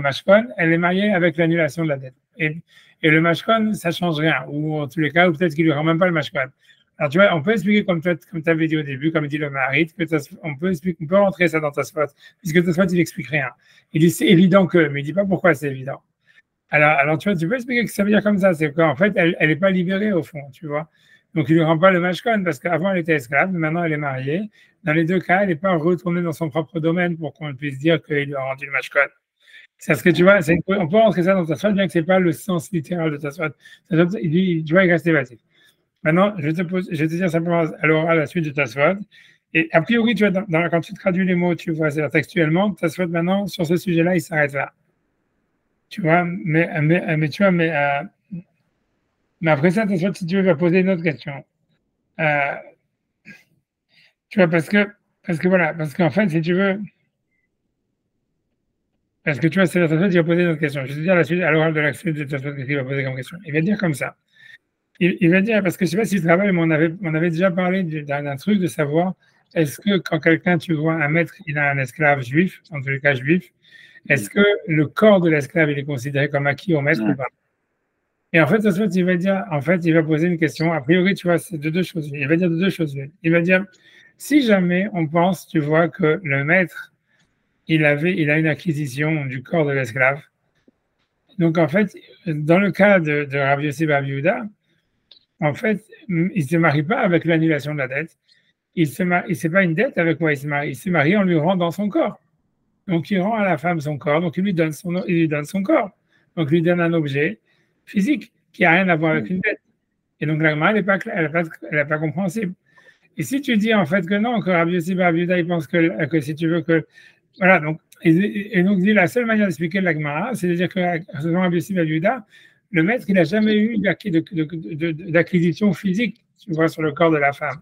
mashkon. Elle est mariée avec l'annulation de la dette. Et le mashkon, ça ne change rien. Ou en tous les cas, ou peut-être qu'il ne lui rend même pas le mashkon. Alors, tu vois, on peut expliquer, comme tu avais dit au début, comme dit le mari, on peut rentrer ça dans Tosfot, puisque Tosfot, il n'explique rien. Il dit c'est évident que, mais il ne dit pas pourquoi c'est évident. Alors, tu vois, tu peux expliquer que ça veut dire comme ça, c'est qu'en fait, elle n'est pas libérée au fond, tu vois. Donc, il ne lui rend pas le mashkon, parce qu'avant, elle était esclave, mais maintenant, elle est mariée. Dans les deux cas, elle n'est pas retournée dans son propre domaine pour qu'on puisse dire qu'il lui a rendu le mashkon. C'est ce que tu vois, on peut rentrer ça dans Tosfot, bien que ce n'est pas le sens littéral de Tosfot. Il dit, tu vois, il reste évasif. Maintenant, je vais te dire simplement à l'oral la suite de Tosfot. Et a priori, tu vois, quand tu traduis les mots, tu vois, c'est textuellement, Tosfot maintenant, sur ce sujet-là, il s'arrête là. Tu vois, mais tu vois, mais après ça, Tosfot, si tu veux, va poser une autre question. Tu vois, parce qu'en fait, si tu veux. Parce que tu vois, c'est la Tosfot qui va poser une autre question. Je vais te dire la suite, à l'oral de la suite de Tosfot, qu'est-ce qu'il va poser comme question. Il va dire comme ça. Il va dire, parce que je ne sais pas si tu travailles, mais on avait déjà parlé d'un truc de savoir, est-ce que quand quelqu'un, tu vois, un maître, il a un esclave juif, en tous les cas juif, est-ce que le corps de l'esclave, il est considéré comme acquis au maître ou pas? Et en fait, Tosfot, il va dire, en fait, il va poser une question. A priori, tu vois, c'est de deux choses. Il va dire de deux choses. Il va dire, si jamais on pense, tu vois, que le maître, il a une acquisition du corps de l'esclave. Donc, en fait, dans le cas de Rabbi Yossi Bar Yehuda, en fait, il ne se marie pas avec l'annulation de la dette, c'est pas une dette avec moi, il se marie, on lui rend dans son corps. Donc, il rend à la femme son corps, donc il lui donne son corps. Donc, il lui donne un objet physique qui n'a rien à voir avec une dette. Et donc, la Gemara, elle n'est pas compréhensible. Et si tu dis en fait que non, que Rabbi Yossi Bar Yehuda, il pense que si tu veux que. Voilà, donc, et donc, la seule manière d'expliquer la Gemara, c'est de dire que selon Rabbi Yossi Bar Yehuda, le maître, il n'a jamais eu d'acquisition physique, tu vois, sur le corps de la femme.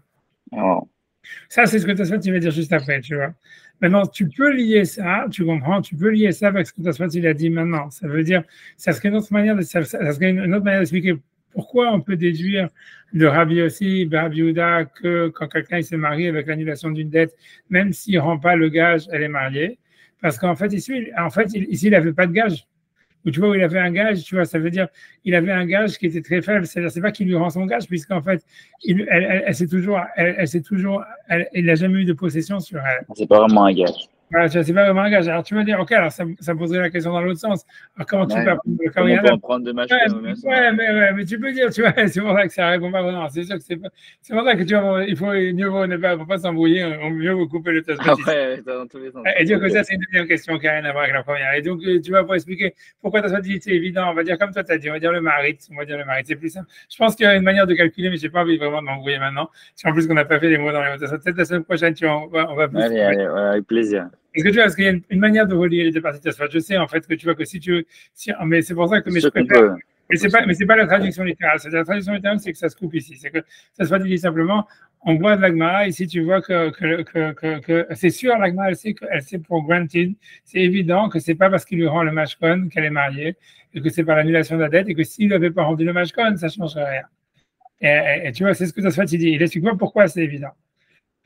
Oh. Ça, c'est ce que Tosfot il va dire juste après, tu vois. Maintenant, tu peux lier ça, tu comprends, tu peux lier ça avec ce que Tosfot il a dit maintenant. Ça veut dire, ça serait une autre manière d'expliquer pourquoi on peut déduire de Rabbi Yossi, Rabbi Yehuda, que quand quelqu'un il se marie avec l'annulation d'une dette, même s'il ne rend pas le gage, elle est mariée. Parce qu'en fait, ici, il n'avait pas de gage. Ou tu vois, où il avait un gage, tu vois, ça veut dire il avait un gage qui était très faible. C'est-à-dire, c'est pas qu'il lui rend son gage, puisqu'en fait, il n'a jamais eu de possession sur elle. C'est pas vraiment un gage. Voilà, c'est pas vraiment un gage. Alors tu vas dire, ok, alors ça poserait la question dans l'autre sens. Alors comment tu peux apprendre le Comment on peut en prendre de machin mais tu peux dire, tu vois, c'est pour ça que ça répond pas vraiment. C'est sûr que c'est pour ça que tu vois, il faut mieux vaut ne pas s'embrouiller, mieux vaut couper le test. Ouais, dans tous les sens. Et dire que ça, c'est une deuxième question qui n'a rien à voir avec la première. Et donc, tu vas pour expliquer pourquoi tu as dit, c'est évident. On va dire comme toi, tu as dit, on va dire le mari. C'est plus simple. Je pense qu'il y a une manière de calculer, mais je n'ai pas envie vraiment de m'embrouiller maintenant. En plus qu'on n'a pas fait les mots dans les mots. Peut-être la semaine prochaine, on va plus. Allez, avec plaisir. Est-ce que tu vois, parce qu'il y a une manière de relier les deux parties de Tosfot. Je sais en fait que tu vois que si tu veux, mais c'est pour ça que je préfère. Mais c'est pas la traduction littérale. La traduction littérale, c'est que ça se coupe ici. C'est que ça se dit simplement. On voit de l'Agmara ici, tu vois que c'est sûr, l'Agmara, elle sait pour granted. C'est évident que c'est pas parce qu'il lui rend le mashkon qu'elle est mariée et que c'est par l'annulation de la dette et que s'il n'avait pas rendu le mashkon, ça ne changerait rien. Et tu vois, c'est ce que Tosfot dit. Il explique pas pourquoi c'est évident.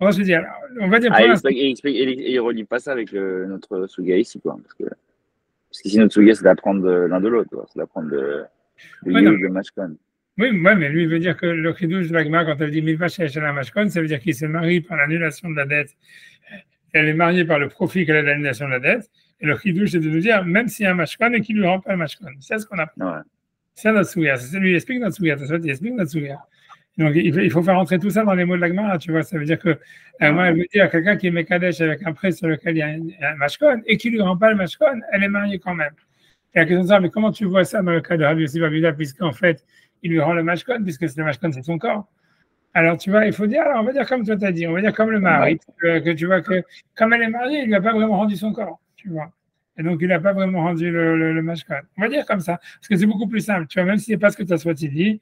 On va dire il relie pas ça avec notre Suga ici, quoi. Parce que si notre Suga, c'est d'apprendre l'un de l'autre, c'est d'apprendre le mashkon. Oui, mais lui veut dire que le chidouche de l'Agma, quand elle dit Milva She'eshel Mashkon, ça veut dire qu'il se marie par l'annulation de la dette. Elle est mariée par le profit qu'elle a de l'annulation de la dette. Et le chidouche, c'est de nous dire, même s'il y a un Mashkon et qu'il ne lui rend pas le Mashkon. C'est ce qu'on apprend. Ouais. C'est notre Suga. C'est lui qui explique notre Suga. Il explique notre Suga. Donc, il faut faire rentrer tout ça dans les mots de l'Agma, tu vois. Ça veut dire que l'Agma, elle veut dire à quelqu'un qui est Mekadesh avec un prêt sur lequel il y a un Mashkon et qui ne lui rend pas le Mashkon, elle est mariée quand même. Et la question de ça, mais comment tu vois ça dans le cas de Rabbi Yossi Bar Yehuda, puisqu'en fait, il lui rend le mashkon, puisque le mashkon, c'est son corps. Alors, tu vois, il faut dire, alors, on va dire comme toi t'as dit, on va dire comme le mari, que tu vois que, comme elle est mariée, il lui a pas vraiment rendu son corps, tu vois. Et donc, il n'a pas vraiment rendu le mashkon. On va dire comme ça, parce que c'est beaucoup plus simple, tu vois, même si c'est pas ce que Tosfot dit.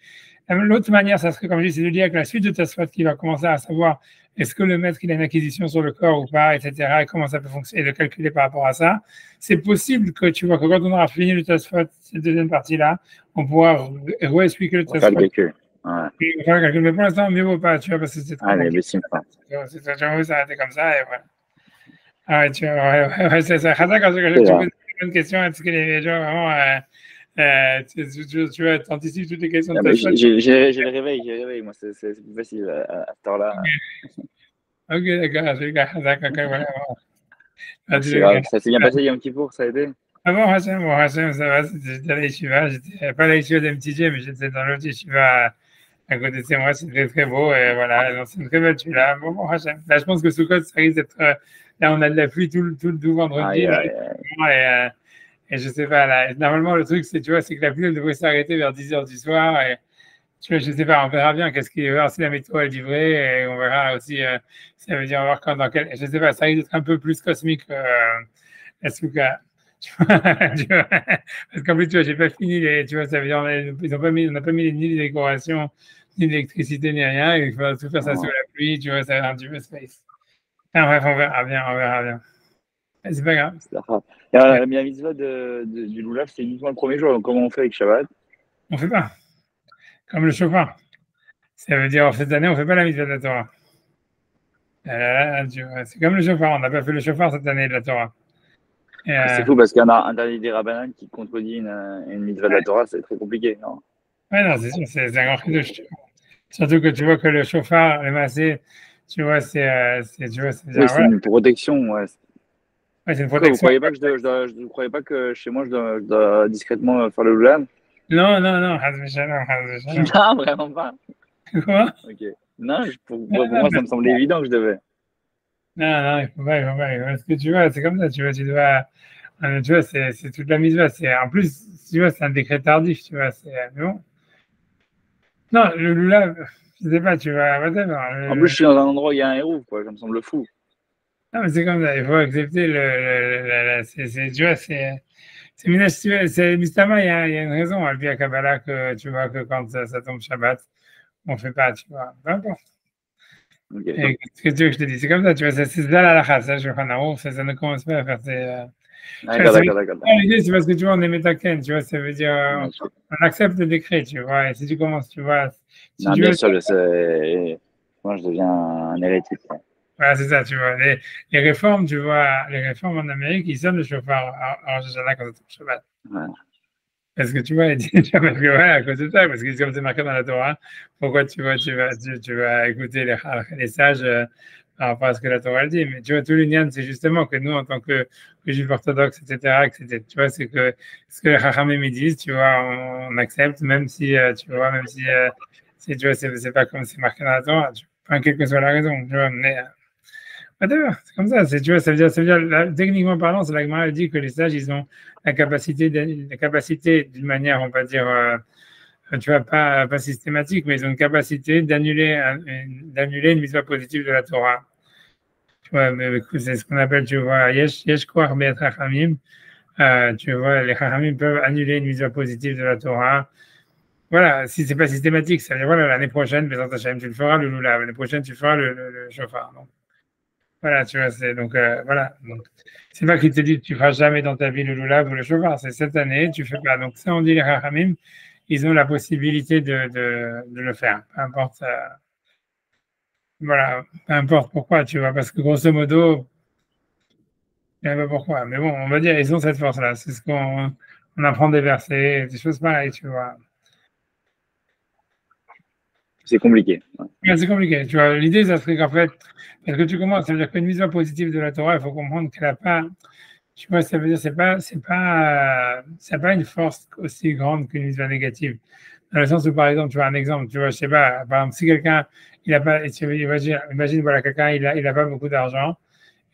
L'autre manière, ça serait, comme je dis, c'est de lire avec la suite de Tosfot qui va commencer à savoir est-ce que le maître il a une acquisition sur le corps ou pas, etc., et comment ça peut fonctionner, et de calculer par rapport à ça. C'est possible que tu vois que quand on aura fini le Tosfot, cette deuxième partie-là, on pourra réexpliquer le Tosfot. Faire le calcul. Ouais. Mais pour l'instant, mieux vaut pas, tu vois, parce que c'est trop. Allez, mais c'est pas. J'ai envie de s'arrêter comme ça, et voilà. Ah ouais, tu vois, c'est ça. Quand je pose une question, est-ce que les gens vraiment. Tu anticipes toutes les questions de ta chose. J'ai le réveil, moi, c'est plus facile à ce temps-là. Ok, d'accord, voilà. Ça s'est bien passé, Yom Kippour, ça a été? Ah bon, Hachem, ça va, j'étais à l'Yeshiva, j'étais pas à l'Yeshiva d'MTJ, mais j'étais dans l'autre Yeshiva à côté de chez moi, c'était très beau, et voilà, c'est une très belle là. Bon, Hachem. Là, je pense que Sukkot, ça risque d'être, là, on a de la pluie tout vendredi, et je sais pas, là, normalement, le truc, c'est, tu vois, c'est que la pluie, elle devrait s'arrêter vers 10h du soir. Et, tu vois, je sais pas, on verra bien qu'est-ce qu'il va y avoir si la météo est livrée. Et on verra aussi, ça veut dire, on va voir dans quel. Je sais pas, ça risque d'être un peu plus cosmique, la Souka. Parce qu'en plus, tu vois, j'ai pas fini tu vois, ça veut dire, on n'a pas mis ni les décorations, ni l'électricité, ni rien. Il faut tout faire ça sous la pluie, tu vois, ça va être un petit peu space. Enfin, bref, on verra bien. C'est pas grave. La mitzvah du Loulav, c'est uniquement le premier jour. Comment on fait avec Shabbat? On ne fait pas. Comme le chauffard. Ça veut dire, cette année, on ne fait pas la mitzvah de la Torah. C'est comme le chauffard. On n'a pas fait le chauffard cette année de la Torah. C'est fou parce qu'il y en a un dernier des Rabbanan qui contredit une mitzvah de la Torah. C'est très compliqué, non? Ouais, non, c'est sûr. C'est un grand chidouche. Surtout que tu vois que le chauffard, le massé, tu vois, c'est une protection, ouais. Ouais, c'est une protection. Vous ne croyez pas que chez moi, je dois discrètement faire le Loulav? Non. Non, vraiment pas. Quoi? Ok. Non, pour Non, moi, mais- ça me semblait évident que je devais. non, il faut pas, il faut pas. Parce que tu vois, c'est comme ça, tu dois, tu vois, c'est toute la mise c'est, en plus, tu vois, c'est un décret tardif, tu vois, mais bon. Non, le Lula, je sais pas, tu vois, whatever. En plus, je suis dans un endroit où il y a un héros, quoi. Ça me semble fou. Non, mais c'est comme ça, il faut accepter tu vois, Minash, tu vois, Mistama, il y a une raison, Alpi à Kabbalah, que tu vois, que quand ça tombe Shabbat, on fait pas, tu vois, peu importe. Ok. Et ce que tu veux que je te dise, c'est comme ça, tu vois, c'est ça la halakha, ça, je vais prendre ça ne commence pas à faire tu vois, D'accord. l'idée, c'est parce que tu vois, on est métaken, tu vois, ça veut dire, Bien sûr. on accepte le décret, tu vois, et si tu commences, tu vois, si Non, tu bien veux, sûr, je sais. Moi, je deviens un hérétique, quoi. voilà, c'est ça, tu vois, les réformes, tu vois, les réformes en Amérique, ils sonnent le chauffard en Rosh Hashanah quand ça tombe Shabbat. Ouais. Parce que tu vois, parce que voilà, à cause de ça, parce que comme c'est marqué dans la Torah, pourquoi tu vas écouter les sages par rapport à ce que la Torah elle dit. Mais tu vois, tout l'union, c'est justement que nous, en tant que juifs orthodoxes, tu vois, c'est que ce que les Chachamim ils disent, tu vois, on accepte, même si, tu vois, si tu vois, c'est pas comme c'est marqué dans la Torah, enfin, quelle que soit la raison, tu vois, mais whatever, c'est comme ça, tu vois, ça veut dire techniquement parlant, c'est la Gemara elle dit que les sages, ils ont la capacité d'une manière, on va dire, tu vois, pas systématique, mais ils ont une capacité d'annuler une mitzvah positive de la Torah. Tu vois, mais écoute, c'est ce qu'on appelle, tu vois, yesh koach be'et chachamim. Tu vois, les chachamim peuvent annuler une mitzvah positive de la Torah. Voilà, si c'est pas systématique, ça veut dire, voilà, l'année prochaine, Bezrat Hashem, tu le feras le lulav, l'année prochaine, tu feras le shofar. Donc, voilà, tu vois, c'est donc, voilà. Donc, c'est pas qu'il te dit que tu feras jamais dans ta vie le lulav ou le shofar, c'est cette année, tu fais pas. Donc, ça, on dit les chachamim, ils ont la possibilité de le faire. Peu importe, voilà, peu importe pourquoi, tu vois, parce que grosso modo, je ne sais pas pourquoi, mais bon, on va dire, ils ont cette force-là. C'est ce on apprend des versets, des choses pareilles, tu vois. C'est compliqué. Ouais. Mais c'est compliqué, tu vois. L'idée, ça serait qu'en fait, parce que tu commences, ça veut dire qu'une vision positive de la Torah, il faut comprendre qu'elle n'a pas, tu vois, ça veut dire, c'est pas une force aussi grande qu'une vision négative. Dans le sens où, par exemple, tu vois, un exemple, tu vois, je sais pas, par exemple, si quelqu'un, il a pas, imagine, voilà, quelqu'un, il a pas beaucoup d'argent,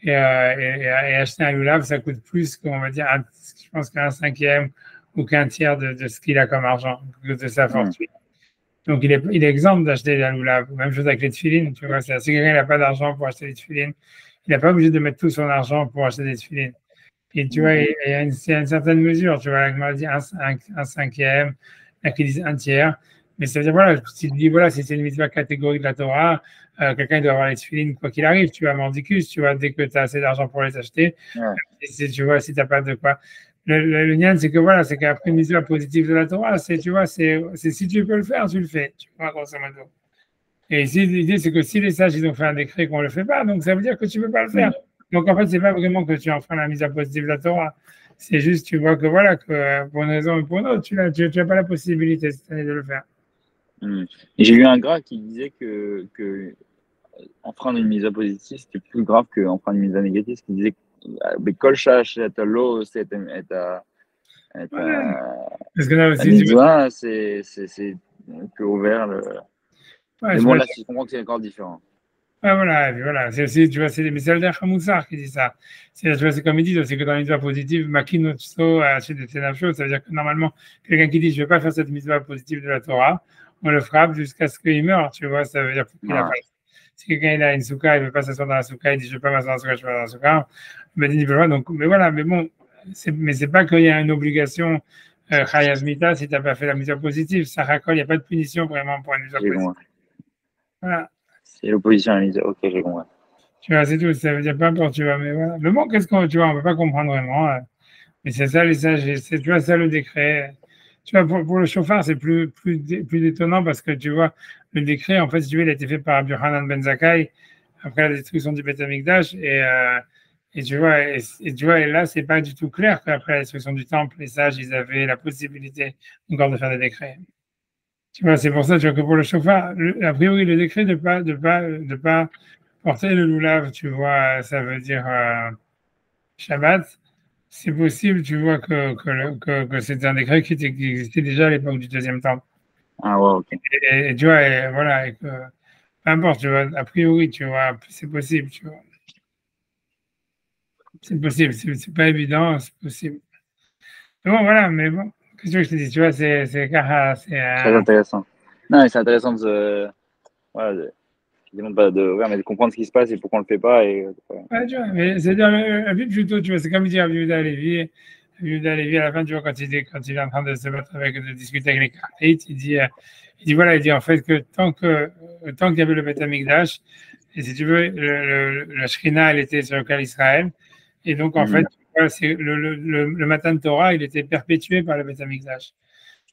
et acheter un lulav, ça coûte plus qu'on va dire, je pense qu'un cinquième ou qu'un tiers de ce qu'il a comme argent, de sa Mm. fortune. Donc, il est exempt d'acheter un lulav. Même chose avec les tefilines, tu vois, si quelqu'un n'a pas d'argent pour acheter des tefilines, il n'est pas obligé de mettre tout son argent pour acheter des tefilines. Et tu vois, il y a une certaine mesure, tu vois, la Gemara dit un cinquième, là qui disent un tiers. Mais ça veut dire, voilà, si tu dis, voilà, si c'est une mitzvah catégorique de la Torah, quelqu'un doit avoir les tefilines quoi qu'il arrive, tu vois, mordicus, tu vois, dès que tu as assez d'argent pour les acheter, Ouais. tu vois, si tu n'as pas de quoi. Le lien, c'est que voilà, c'est qu'après une mitzvah positive de la Torah, tu vois, c'est si tu peux le faire, tu le fais, tu vois, grosso modo. Et ici, l'idée, c'est que si les sages, ils ont fait un décret qu'on ne le fait pas, donc ça veut dire que tu ne peux pas le faire. Donc, en fait, c'est pas vraiment que tu enfreins la mise à positive de la Torah. C'est juste, tu vois que voilà, que pour une raison ou pour une autre, tu n'as pas la possibilité cette année de le faire. Mm. Et j'ai lu un gras qui disait que enfreindre une mise à positive, c'était plus grave qu'enfreindre une mise à négative, qui disait que כל שעה שאתה לא עושה את Voilà. Parce que là la aussi, tu vois, mitzvah, c'est plus ouvert. ouais, Mais je bon, vois, là, je comprends que c'est encore différent. ouais, voilà, et puis voilà, c'est aussi, tu vois, c'est les messages d'Acham qui dit ça. Tu vois, c'est comme ils disent, c'est que dans les mitzvahs positives, Makinotso a acheté des choses, ça veut dire que normalement, quelqu'un qui dit, je ne vais pas faire cette mitzvah positive de la Torah, on le frappe jusqu'à ce qu'il meure, tu vois, ça veut dire qu'il a Ouais. pas. Si quelqu'un il a une souka, il ne veut pas s'asseoir dans la souka, il dit, je ne veux pas m'asseoir dans la souka, je ne veux pas dans la souka, il dit, il peut pas, donc, mais voilà, mais bon, mais c'est pas qu'il y a une obligation, Chayav Mita, si tu n'as pas fait la mitzvah positive, ça racole, il n'y a pas de punition vraiment pour une mitzvah J'ai positive. compris. Voilà. C'est l'opposition à la mise. Ok, j'ai compris. Tu vois, c'est tout, ça veut dire peu importe, tu vois, mais voilà. Mais bon, qu'est-ce qu'on, tu vois, on ne peut pas comprendre vraiment. Mais c'est ça, les sages, tu vois, ça le décret. Tu vois, pour le chauffard, c'est plus étonnant parce que tu vois, le décret, en fait, si tu veux, il a été fait par Rabbi Hanan Ben Zakkai après la destruction du Beth Amikdash. Et tu vois, tu vois, et là, c'est pas du tout clair qu'après la destruction du temple, les sages, ils avaient la possibilité encore de faire des décrets. Tu vois, c'est pour ça, tu vois, que pour le chauffard, a priori, le décret de pas porter le loulav, tu vois, ça veut dire Shabbat. C'est possible, tu vois, que c'est un décret qui existait déjà à l'époque du deuxième temple. Ah ouais, ok. Tu vois, et voilà, et que, peu importe, tu vois, a priori, tu vois, c'est possible, tu vois. C'est possible, c'est pas évident, c'est possible. Mais bon, voilà, mais bon, qu'est-ce que je te dis, tu vois, c'est Très intéressant. Non, mais c'est intéressant voilà, mais de comprendre ce qui se passe et pourquoi on le fait pas. ouais, tu vois, mais c'est dire, la vie plutôt, tu vois, c'est comme dire Abu Dhabi, à la fin, tu vois, quand il est en train de se battre de discuter avec les Karaites, voilà, il dit en fait que tant qu'il y avait le Beth Amikdash, et si tu veux, la Shrina, elle était sur le cas d'Israël, et donc, en fait, voilà, c'est le Matan Torah, il était perpétué par le Beth Amikdash.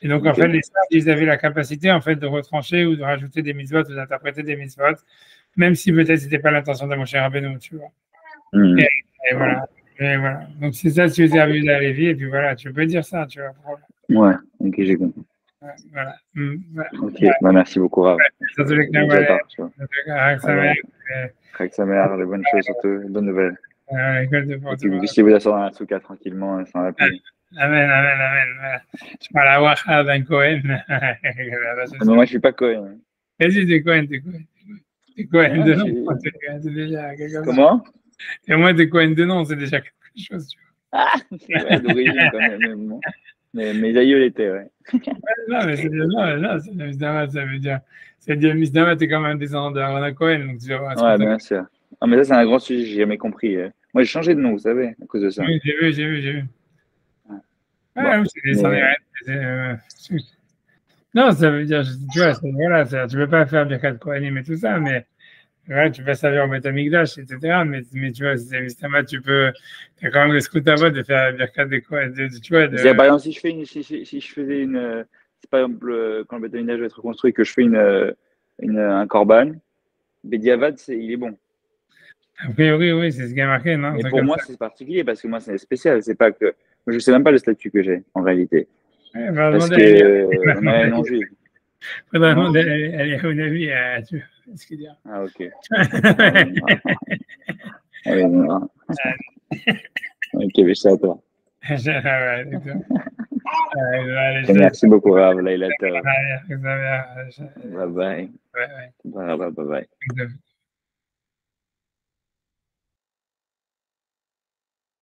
Et donc, en fait, les sages, ils avaient la capacité, en fait, de retrancher ou de rajouter des mitzvot ou d'interpréter des mitzvot, même si peut-être c'était pas l'intention de Moshe Rabbeinu, tu vois. Et voilà. Et voilà. Donc, c'est ça, tu es Abu Dhabi, et puis voilà, tu peux dire ça, tu vois. Ouais, ok, j'ai compris. Ouais, voilà. Voilà. Ok, bah, merci beaucoup, Rav. Dans tous les cas, J'adore, tu vois. Avec sa mère, les bonnes choses, surtout, les bonnes nouvelles. l'école de Et puis, Portugal. vous vous asseoir dans la souka tranquillement, sans la pluie. Amen, amen, amen. Voilà. Je parle à Wacha d'un Cohen. Mais moi, je suis pas Cohen. Vas-y, t'es Cohen. T'es Cohen de nom, c'est déjà quelque chose. Comment? Et moi, t'es Cohen de nom, c'est déjà quelque chose, tu vois. Ah, ouais, d'origine, quand même. Mais mes aïeux l'étaient, ouais. Non, mais c'est Misdama, ça veut dire. C'est-à-dire, Misdama, t'es quand même un descendant d'Aaron Cohen, donc tu vois. Ouais, bien sûr. Ah, mais ça, c'est un grand sujet, j'ai jamais compris. Moi, j'ai changé de nom, vous savez, à cause de ça. Oui, j'ai vu. Bon, non, ça veut dire, tu vois, voilà, tu peux pas faire Birkat Kohanim et tout ça, mais ouais, tu peux servir au Beth Amikdash, etc. Mais tu vois, c'est Mistama, tu as quand même le scout de faire Birkat de quoi, tu vois. Par exemple, si je faisais c'est par exemple, quand le Beth Amikdash va être reconstruit, que je fais un korban, Bediavad, il est bon. A priori, oui, c'est ce qui a marqué, non? Mais pour moi, c'est particulier parce que moi, c'est spécial. C'est pas que. Je sais même pas le statut que j'ai, en réalité. Ouais, parce que on a un non-juif. Faudrait demander à Yahunavi tu vois ce qu'il dit. Ah, ok. Ok, mais c'est à toi. Merci beaucoup, Rav. Bye bye. Bye bye.